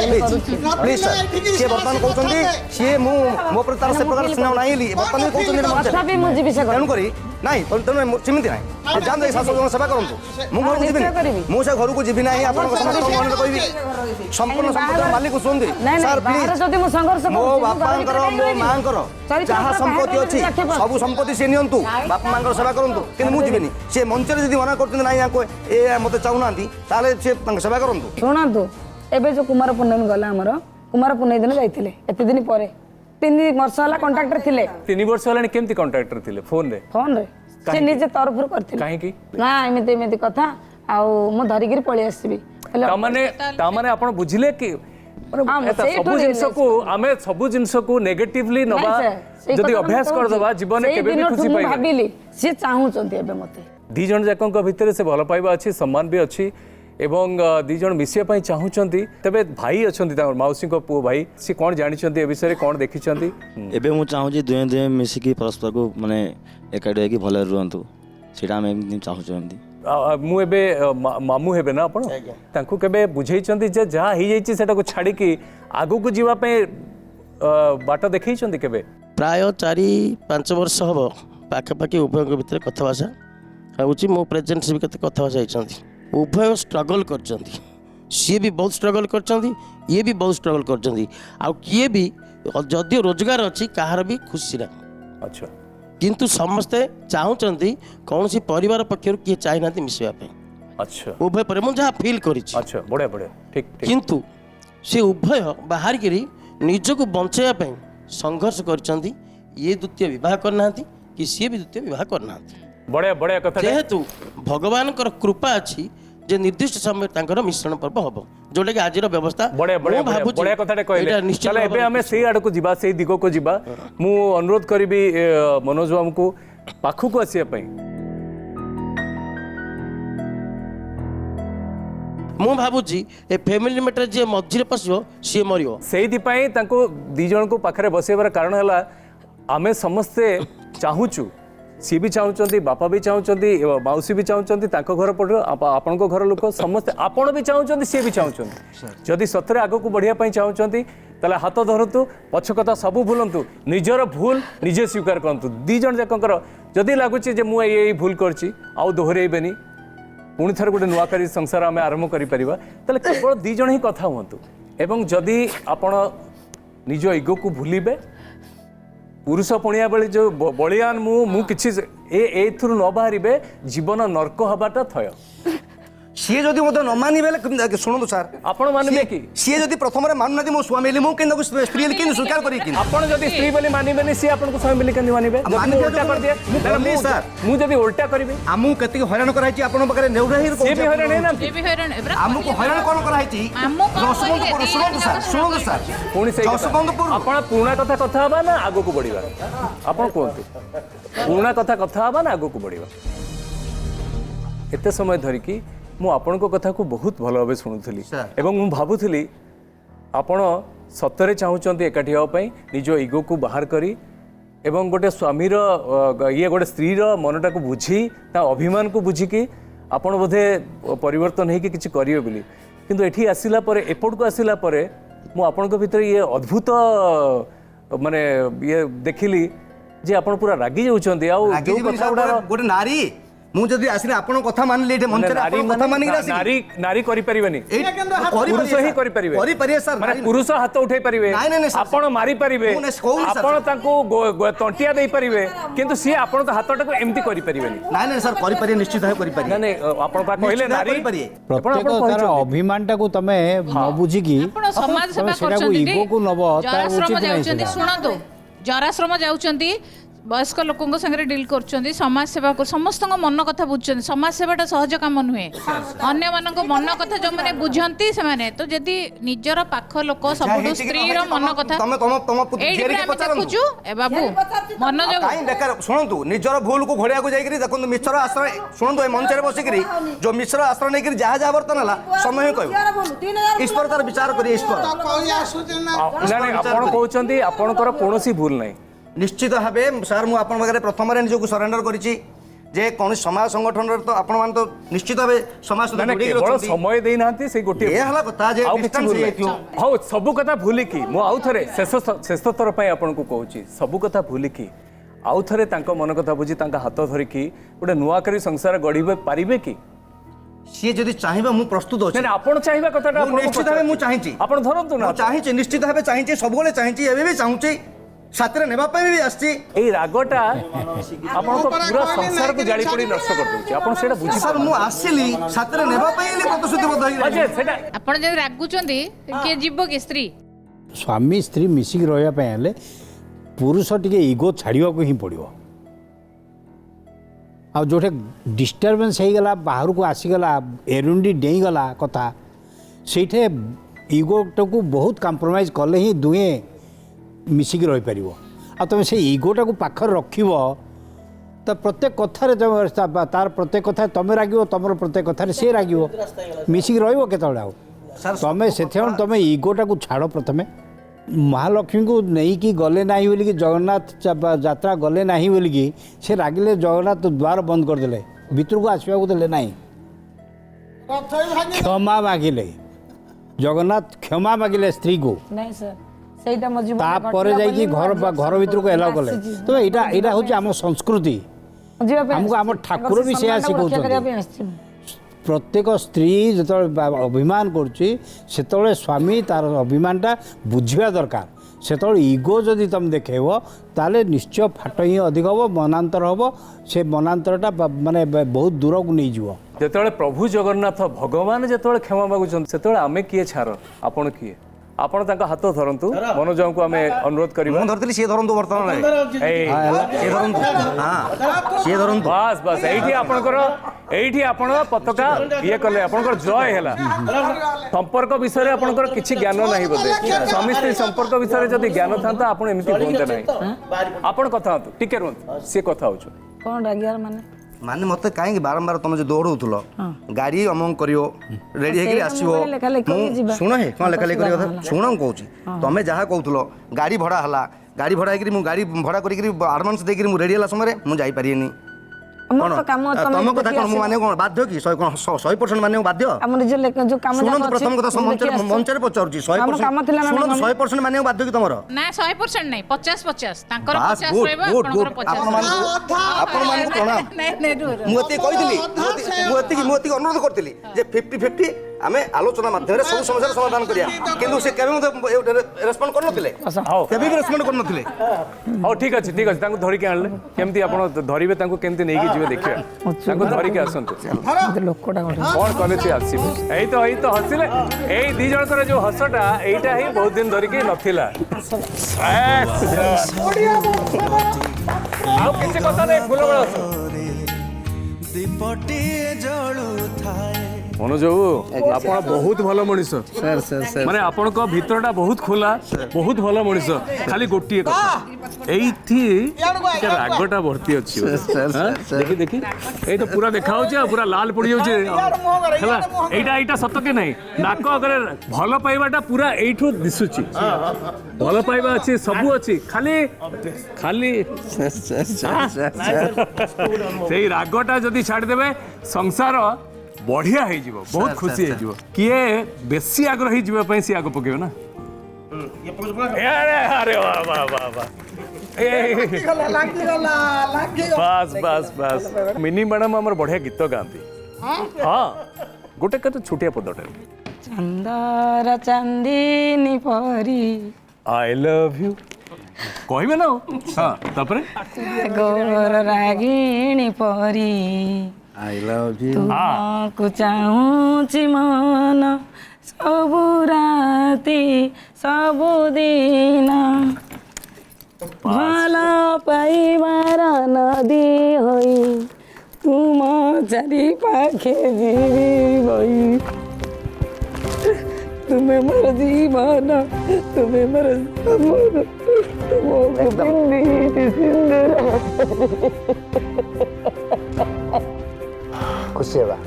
ପ୍ଲିଜ୍ ସାର୍ ସିଏ ବର୍ତ୍ତମାନ କହୁଛନ୍ତି ସିଏ ମୁଁ ମୋ ପ୍ରତି ତାର ସେ ପ୍ରକାର ସ୍ନେହ ନାହିଁ ବର୍ତ୍ତମାନ କହୁଛନ୍ତି ତେଣୁକରି ନାଇଁ ତେଣୁ ସେମିତି ନାହିଁ ଯାଆନ୍ତୁ ଏଇ ଶାଶୁ ସେବା କରନ୍ତୁ ମୁଁ ଘରକୁ ଯିବିନି ମୁଁ ସେ ଘରକୁ ଯିବି ନାହିଁ ଆପଣଙ୍କ ସମସ୍ତଙ୍କ ମନରେ କହିବି ସମ୍ପୂର୍ଣ୍ଣ ସମ୍ପତ୍ତିର ମାଲିକ ଶୁଣନ୍ତି ସାର୍ ପ୍ଲିଜ୍ ମୋ ବାପାଙ୍କର ମୋ ମାଆଙ୍କର ଯାହା ସମ୍ପତ୍ତି ଅଛି ସବୁ ସମ୍ପତ୍ତି ସେ ନିଅନ୍ତୁ ବାପା ମାଆଙ୍କର ସେବା କରନ୍ତୁ କିନ୍ତୁ ମୁଁ ଯିବିନି ସେ ମଞ୍ଚରେ ଯଦି ମନା କରୁଛନ୍ତି ନାଇଁ ୟାଙ୍କୁ ଏ ମୋତେ ଚାହୁଁନାହାନ୍ତି ତାହେଲେ ସେ ତାଙ୍କ ସେବା କରନ୍ତୁ। ଶୁଣନ୍ତୁ ଏବେ ଯୋଉ କୁମାର ପୂର୍ଣ୍ଣମୀ ଗଲା ଆମର କୁମାର ପୂର୍ଣ୍ଣମୀ ଦିନ ଯାଇଥିଲେ ଏତେ ଦିନ ପରେ 3 ବର୍ଷ ହେଲା କଣ୍ଟାକ୍ଟରେ ଥିଲେ 3 ବର୍ଷ ହେଲାଣି କେମିତି କଣ୍ଟାକ୍ଟରେ ଥିଲେ ଫୋନରେ ସେ ନିଜେ ତରଫରୁ କରିଥିଲେ କାହିଁକି ନା ଏମିତି କଥା ଆଉ ମୁଁ ଧରିକିରି ପଳେଇ ଆସିବି ତାମାନେ ଆପଣ ବୁଝିଲେ କି ସବୁ ଜିନିଷକୁ ଆମେ ସବୁ ଜିନିଷକୁ ନେଗେଟିଭଲି ନବା ଯଦି ଅଭ୍ୟାସ କରିଦବା ଜୀବନରେ କେବେ ବି ଖୁସି ପାଇବାନି। ଭାବିଲି ସିଏ ଚାହୁଁଛନ୍ତି ଏବେ ମତେ ଦି ଜଣ ଯାକଙ୍କ ଭିତରେ ସେ ଭଲ ପାଇବା ଅଛି ସମ୍ମାନ ବି ଅଛି ଏବଂ ଦି ଜଣ ମିଶିବା ପାଇଁ ଚାହୁଁଛନ୍ତି ତେବେ ଭାଇ ଅଛନ୍ତି ତାଙ୍କର ମାଉସୀଙ୍କ ପୁଅ ଭାଇ ସେ କ'ଣ ଜାଣିଛନ୍ତି ଏ ବିଷୟରେ କ'ଣ ଦେଖିଛନ୍ତି? ଏବେ ମୁଁ ଚାହୁଁଛି ଦୁହେଁ ମିଶିକି ପରସ୍ପରକୁ ମାନେ ଏକାଠି ହେଇକି ଭଲରେ ରୁହନ୍ତୁ ସେଇଟା ଆମେ ଏମିତି ଚାହୁଁଛୁ ଏମିତି ମୁଁ ଏବେ ମାମୁଁ ହେବେ ନା ଆପଣ ତାଙ୍କୁ କେବେ ବୁଝେଇଛନ୍ତି ଯେ ଯାହା ହେଇଯାଇଛି ସେଟାକୁ ଛାଡ଼ିକି ଆଗକୁ ଯିବା ପାଇଁ ବାଟ ଦେଖେଇଛନ୍ତି କେବେ? ପ୍ରାୟ 4-5 ବର୍ଷ ହେବ ପାଖାପାଖି ଉଭୟଙ୍କ ଭିତରେ କଥାଭାଷା ହେଉଛି ମୋ ପ୍ରେଜେଣ୍ଟ ବି କେତେ କଥାଭାଷା ହେଇଛନ୍ତି ଉଭୟ ଷ୍ଟ୍ରଗଲ୍ କରିଛନ୍ତି ସିଏ ବି ବହୁତ ଷ୍ଟ୍ରଗଲ୍ କରିଛନ୍ତି ଇଏ ବି ବହୁତ ଷ୍ଟ୍ରଗଲ୍ କରିଛନ୍ତି ଆଉ କିଏ ବି ଯଦିଓ ରୋଜଗାର ଅଛି କାହାର ବି ଖୁସି ନାହିଁ। ଆଚ୍ଛା କିନ୍ତୁ ସମସ୍ତେ ଚାହୁଁଛନ୍ତି କୌଣସି ପରିବାର ପକ୍ଷରୁ କିଏ ଚାହିଁନାହାନ୍ତି ମିଶିବା ପାଇଁ ଆଚ୍ଛା ଉଭୟ ପରେ ମୁଁ ଯାହା ଫିଲ୍ କରିଛି ଆଚ୍ଛା ବଢ଼ିଆ ବଢ଼ିଆ ଠିକ୍ କିନ୍ତୁ ସେ ଉଭୟ ବାହାରିକିରି ନିଜକୁ ବଞ୍ଚାଇବା ପାଇଁ ସଂଘର୍ଷ କରିଛନ୍ତି ଇଏ ଦ୍ୱିତୀୟ ବିବାହ କରିନାହାନ୍ତି କି ସିଏ ବି ଦ୍ୱିତୀୟ ବିବାହ କରିନାହାନ୍ତି ବଢ଼ିଆ ବଢ଼ିଆ କଥା ଯେହେତୁ ଭଗବାନଙ୍କର କୃପା ଅଛି ଯେ ନିର୍ଦ୍ଦିଷ୍ଟ ସମୟରେ ତାଙ୍କର ମିଶ୍ରଣ ପର୍ବ ହବ ଯୋଉଟାକି ଆଜିର ବ୍ୟବସ୍ଥା ବଢ଼ିଆ କଥାଟେ କହିଲେ ତାହେଲେ ଏବେ ଆମେ ସେଇ ଆଡ଼କୁ ଯିବା ସେଇ ଦିଗକୁ ଯିବା ମୁଁ ଅନୁରୋଧ କରିବି ମନୋଜ ବାବୁଙ୍କୁ ପାଖକୁ ଆସିବା ପାଇଁ। ମୁଁ ଭାବୁଛି ଏ ଫ୍ୟାମିଲି ମ୍ୟାଟର ଯିଏ ମଝିରେ ପଶିବ ସିଏ ମରିବ ସେଇଥିପାଇଁ ତାଙ୍କୁ ଦି ଜଣଙ୍କୁ ପାଖରେ ବସାଇବାର କାରଣ ହେଲା ଆମେ ସମସ୍ତେ ଚାହୁଁଛୁ ସିଏ ବି ଚାହୁଁଛନ୍ତି ବାପା ବି ଚାହୁଁଛନ୍ତି ମାଉସୀ ବି ଚାହୁଁଛନ୍ତି ତାଙ୍କ ଘର ପଟୁ ଆପଣଙ୍କ ଘର ଲୋକ ସମସ୍ତେ ଆପଣ ବି ଚାହୁଁଛନ୍ତି ସିଏ ବି ଚାହୁଁଛନ୍ତି ଯଦି ସତରେ ଆଗକୁ ବଢ଼ିବା ପାଇଁ ଚାହୁଁଛନ୍ତି ତାହେଲେ ହାତ ଧରନ୍ତୁ ପଛ କଥା ସବୁ ଭୁଲନ୍ତୁ ନିଜର ଭୁଲ ନିଜେ ସ୍ୱୀକାର କରନ୍ତୁ ଦି ଜଣ ଯାକଙ୍କର ଯଦି ଲାଗୁଛି ଯେ ମୁଁ ଏଇ ଭୁଲ କରିଛି ଆଉ ଦୋହରେଇବେନି ପୁଣି ଥରେ ଗୋଟେ ନୂଆକରି ସଂସାର ଆମେ ଆରମ୍ଭ କରିପାରିବା ତାହେଲେ କେବଳ ଦି ଜଣ ହିଁ କଥା ହୁଅନ୍ତୁ ଏବଂ ଯଦି ଆପଣ ନିଜ ଇଗୋକୁ ଭୁଲିବେ ପୁରୁଷ ପଣିଆ ବେଳି ଯେଉଁ ବଳିଆନ ମୁଁ କିଛି ଏଥିରୁ ନ ବାହାରିବେ ଜୀବନ ନର୍କ ହବାଟା ଥୟ ସିଏ ଯଦି ମୋତେ ନ ମାନିବେ ଶୁଣନ୍ତୁ ସାର୍ ଆପଣ ମାନିବେ କି ସିଏ ଯଦି ପ୍ରଥମରେ ମାନୁନାହାନ୍ତି ମୋ ସ୍ୱାମୀ ହେଲି ମୁଁ କିନ୍ତୁ ସ୍ତ୍ରୀ ହେଲି କିନ୍ତୁ ସ୍ୱୀକାର କରିକି ଆପଣ ଯଦି ସ୍ତ୍ରୀ ବୋଲି ମାନିବେନି ସିଏ ଆପଣଙ୍କୁ ସ୍ୱାମୀ ବୋଲି କେମିତି ମାନିବେ ମୁଁ ଯଦି ଓଲଟା କରିବି ଆମକୁ କେତିକି ହଇରାଣ କରାହେଇଛି ଆପଣଙ୍କ ପାଖରେ ନେଉରା ଆମକୁ ହଇରାଣ କ'ଣ କରାହେଇଛି ଶୁଣନ୍ତୁ ସାର୍ ପୁଣି ସେଇ ଆପଣ ପୁରୁଣା କଥା ହେବା ନା ଆଗକୁ ବଢ଼ିବା ଆପଣ କୁହନ୍ତୁ ପୁରୁଣା କଥା ହେବା ନା ଆଗକୁ ବଢ଼ିବା ଏତେ ସମୟ ଧରିକି ମୁଁ ଆପଣଙ୍କ କଥାକୁ ବହୁତ ଭଲ ଭାବେ ଶୁଣୁଥିଲି ଏବଂ ମୁଁ ଭାବୁଥିଲି ଆପଣ ସତରେ ଚାହୁଁଛନ୍ତି ଏକାଠି ହେବା ପାଇଁ ନିଜ ଇଗୋକୁ ବାହାର କରି ଏବଂ ଗୋଟେ ସ୍ୱାମୀର ଗୋଟେ ସ୍ତ୍ରୀର ମନଟାକୁ ବୁଝି ତା ଅଭିମାନକୁ ବୁଝିକି ଆପଣ ବୋଧେ ପରିବର୍ତ୍ତନ ହେଇକି କିଛି କରିବେ ବୋଲି କିନ୍ତୁ ଏଠି ଆସିଲା ପରେ ଏପଟକୁ ଆସିଲା ପରେ ମୁଁ ଆପଣଙ୍କ ଭିତରେ ଇଏ ଅଦ୍ଭୁତ ମାନେ ଇଏ ଦେଖିଲି ଯେ ଆପଣ ପୁରା ରାଗି ଯାଉଛନ୍ତି ଆଉ ଗୋଟେ ନାରୀ ମୁଁ ଯଦି ଆସିଲେ ଆପଣଙ୍କ କଥା ମାନିଲି ଏଠି ମଞ୍ଚରେ ଆପଣଙ୍କ କଥା ମାନିକି ଆସିଲି ନାରୀ କରିପାରିବେନି ପୁରୁଷ ହିଁ କରିପାରିବେ ମାନେ ପୁରୁଷ ହାତ ଉଠେଇ ପାରିବେ ଆପଣ ମାରି ପାରିବେ ଆପଣ ତାଙ୍କୁ ତଣ୍ଟିଆ ଦେଇପାରିବେ କିନ୍ତୁ ସିଏ ଆପଣଙ୍କ ହାତଟାକୁ ଏମିତି କରିପାରିବେନି ନାଇଁ ସାର୍ କରିପାରିବେ ନିଶ୍ଚିତ ଭାବେ କରିପାରିବେ ନାଇଁ ଆପଣ କହିଲେ ନାରୀ ପ୍ରତ୍ୟେକ ତାର ଅଭିମାନଟାକୁ ତମେ ନ ବୁଝିକି ସମାଜ ସେବା କରୁଛନ୍ତି ଇଗୋକୁ ନବ ତାର ଉଚିତ ନାହିଁ ଶୁଣନ୍ତୁ ଜରାଶ୍ରମ ଯାଉଛନ୍ତି ବୟସ୍କ ଲୋକଙ୍କ ସାଙ୍ଗରେ ଡିଲ୍ କରୁଛନ୍ତି ସମାଜ ସେବା ସମସ୍ତଙ୍କ ମନ କଥା ବୁଝୁଛନ୍ତି ସମାଜ ସେବାଟା ସହଜ କାମ ନୁହେଁ ଅନ୍ୟମାନଙ୍କ ମନ କଥା ଯୋଉମାନେ ବୁଝନ୍ତି ସେମାନେ ତ ଯଦି ନିଜର ପାଖ ଲୋକ ସବୁଠୁ ସ୍ତ୍ରୀର ମନ କଥା ଦେଖୁଛୁ ଏ ବାବୁ ମନୋଯୋଗ ଶୁଣନ୍ତୁ ନିଜର ଭୁଲକୁ ଘୋଡିବାକୁ ଯାଇକରି ଦେଖନ୍ତୁ ମିଶ୍ର ଆଶ୍ରୟ ଶୁଣନ୍ତୁ ଏ ମଞ୍ଚରେ ବସିକରି ଯୋଉ ମିଶ୍ର ଆଶ୍ରୟ ନେଇକରି ଯାହା ଯାହା ବର୍ତ୍ତମାନ ହେଲା ସମୟ ହିଁ କହିବ ଈଶ୍ୱର ତାର ବିଚାର କରିବେ ଈଶ୍ୱର ଆପଣ କହୁଛନ୍ତି ଆପଣଙ୍କର କୌଣସି ଭୁଲ ନାହିଁ ନିଶ୍ଚିତ ଭାବେ ସାର୍ ମୁଁ ଆପଣଙ୍କ ପାଖରେ ପ୍ରଥମରେ ନିଜକୁ ସରେଣ୍ଡର କରିଛି ଯେ କୌଣସି ସମାଜ ସଂଗଠନରେ ତ ଆପଣମାନେ ତ ନିଶ୍ଚିତ ଭାବେ ସମାଜ ସମୟ ଦେଇନାହାନ୍ତି ସେଇ ଗୋଟିଏ ହେଲା କଥା ଯେ ହଉ ସବୁ କଥା ଭୁଲିକି ମୁଁ ଆଉ ଥରେ ଶେଷ ଥର ପାଇଁ ଆପଣଙ୍କୁ କହୁଛି ସବୁ କଥା ଭୁଲିକି आउ थरे तांको मन कथा बुझी तांका हाथ धरिकी गोटे नुआकरी संसार गढ़ी पारिबे कि सी जदि चाहिए मु प्रस्तुत अच्छे आपण चाहिबा कथाटा निश्चित भाव मुझे चाहिए आपण धरंतु ना चाहिए निश्चित भाव चाहिए सब चाहिए एवं भी चाहूँगी साथी नेबाई भी आसी रागटा आपण तो पूरा संसार को जाली पड़ी नष्ट कर दउची आपण सेटा बुझी सर मु आसिली साथी नेबाई प्रतिश्रुतिबद्ध होई अजय सेटा ଆପଣ ଯଦି ରାଗୁଛନ୍ତି କିଏ ଯିବ କି ସ୍ତ୍ରୀ स्वामी स्त्री मिसिक रहा पुरुष टी इगो छाड़ा ही पड़ो आ जो डिस्टर्बेन्स हो गला बाहर को आसीगला एरुंडी डेईगला कथा से इगोटा को बहुत कम्प्रोमाइज कले ही दुहे मिसिक रही पार आ तुम से इगोटा को पाखर रख तो प्रत्येक कथार तार प्रत्येक कथा तुम राग तुम प्रत्येक कथार सी राग मिसिक रके तुम से तुम इगोटा को छाड़ प्रथमे महालक्ष्मी को नहीं कि गले ना बोलिकी जगन्नाथ यात्रा गले ना बोलिकी से रागिले जगन्नाथ द्वार बंद करदे भितर को आसवाक देले ना क्षमा मागिले जगन्नाथ क्षमा मागिले स्त्री को नहीं सर ସେଇଟା ମୋ ଜୀବନ तापर जाइए घर घर भीतर को एलाउ कले तो यहाँ हूँ आम संस्कृति हमको आम ठाकुर भी से शिखा प्रत्येक स्त्री जो अभिमान कर स्वामी तार अभिमानटा बुझा दरकार से इगो जदि तुम देखेब ताले निश्चय फाट ही अधिक हम मनांतर हम से मनांतरटा माने बहुत दूर को नहीं जीव जेतले प्रभु जगन्नाथ भगवान जेतले क्षमा मागुछन सेतले आमे किए छार आपण किए आपण तांका हाथ धरंतु मनोज को आमे अनुरोध करिबा मु धरतली से धरंतु वर्तमान ए से धरंतु हां से धरंतु बस बस एठी आपनकर एठी आपण पताका ये कले आपनकर जय हेला संपर्क विषय रे आपनकर किछि ज्ञान नाही बोले स्वामी स्त्री संपर्क विषय रे जदी ज्ञान थांता आपण एमिति बोलते नाही आपण कथा हतु टिके रहंतु से कथा होछु कोन रागियार माने माने मत कहीं बारंबार तुम जो दौड़ुल गाड़ी अमंग करियो रेडी होकर आसो शुण हे कौन लेखा लेखा कथा शुण कहूँ तुम जहाँ कहूल गाड़ी भड़ा है गाड़ी भड़ा होकर गाड़ी भड़ा कर आडभांस देकर रेडी है समय मुझे जापरिनी तुम कथा कौन माने कौन बाध्य कि 100% माने बाध्य शुणु प्रथम कथा मंच पचार 100% माने बाध्य कि तुम ना 100% नहीं 50-50 तांकर 50 रहबा आपनकर 50 आपण मान प्रणाम मुती अनुरोध करती जे 50-50 आम आलोचना माध्यम सब समस्या समाधान करिया किंतु से केबे रेस्पोंड कर नथिले केबे भी रेस्पोंड कर नथिले हां ठीक अछि तांको धरि के आनले केमती आपण धरिबे तांको केमती नै कि जिवे देखिया तांको धरि के आसंतु लोकटा कोन कले से आसीबे एई तो हसिले एई दी जण करे जो हसटा एईटा ही बहुत दिन धरि के नथिला आउ किछ कथा नै फुल बळ दीपटी जळु थाए मनोज बाबू आपण बहुत भल मनीष माने आपण को भीतरटा बहुत खोला बहुत भल मनीष खाली गोटिए कथा एथि रागटा भर्ती अछि देखि देखि ए तो पूरा देखा होचे पूरा लाल पड़ी होचे हला एटा सत के नहीं नाक अगर भल पाइबाटा पूरा एठू दिसुची भल पाइबा अछि सब अछि खाली खाली सेही रागटा जदी छाड़ देबे संसार बढ़िया हो जीवो बहुत खुशी हो जीवो किए बेसी आग्रही जीवा पई सी आग पकेबो ना अरे अरे वाह वाह वाह वाह बस बस बस मिनी मैडम हमर बढ़िया गीत गाती हां गोटे कत छोटिया पदटे चंदर चांदनी परी आई लव यू कहबे ना हां तापरे गोर रागिणी परी आई लव यू तुमको चाहूँची मन सबु राति सबु दिन भल पाइबार नदी होई तुम चारि पाखे जीवी तुम्हें मोर जीवन तुम्हें मोर सिंदूर खुशी है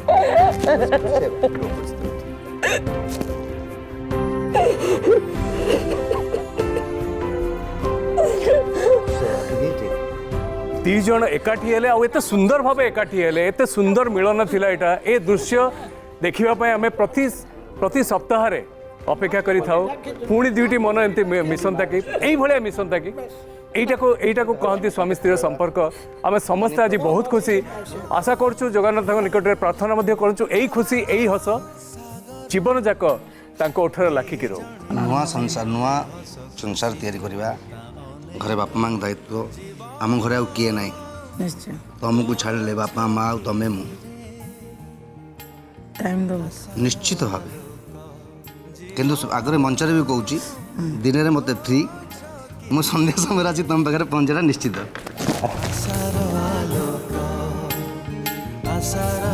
दी जण एकाठी हेले आ एते सुंदर भाव एकाठी हेले एते सुंदर मिलन थिला एटा ए दृश्य देखिबा पय हमें प्रति सप्ताह रे अपेक्षा करी थाओ पुणी दुईटी मन एमती मिशंता कि एई भलिया मिशंता कि এইটা कहती स्वामी स्त्री संपर्क आम समस्ते आज बहुत खुशी आशा करूँ जगन्नाथ निकट में प्रार्थना करूँ यही खुशी यही हस जीवन जाक ओठर लाखिकी रो नुआ संसार तैयारी करवा घरे बापा माँ दायित्व आम घरे आउ किए ना निश्चय तुमको छाड़े बापा माँ आ तमें मु टाइम दो निश्चित भाव किंतु आगे मंचर भी कहूँ दिन में मत फ्री मु संध्या समय आज तुम पाखे पहुंचा निश्चित आशार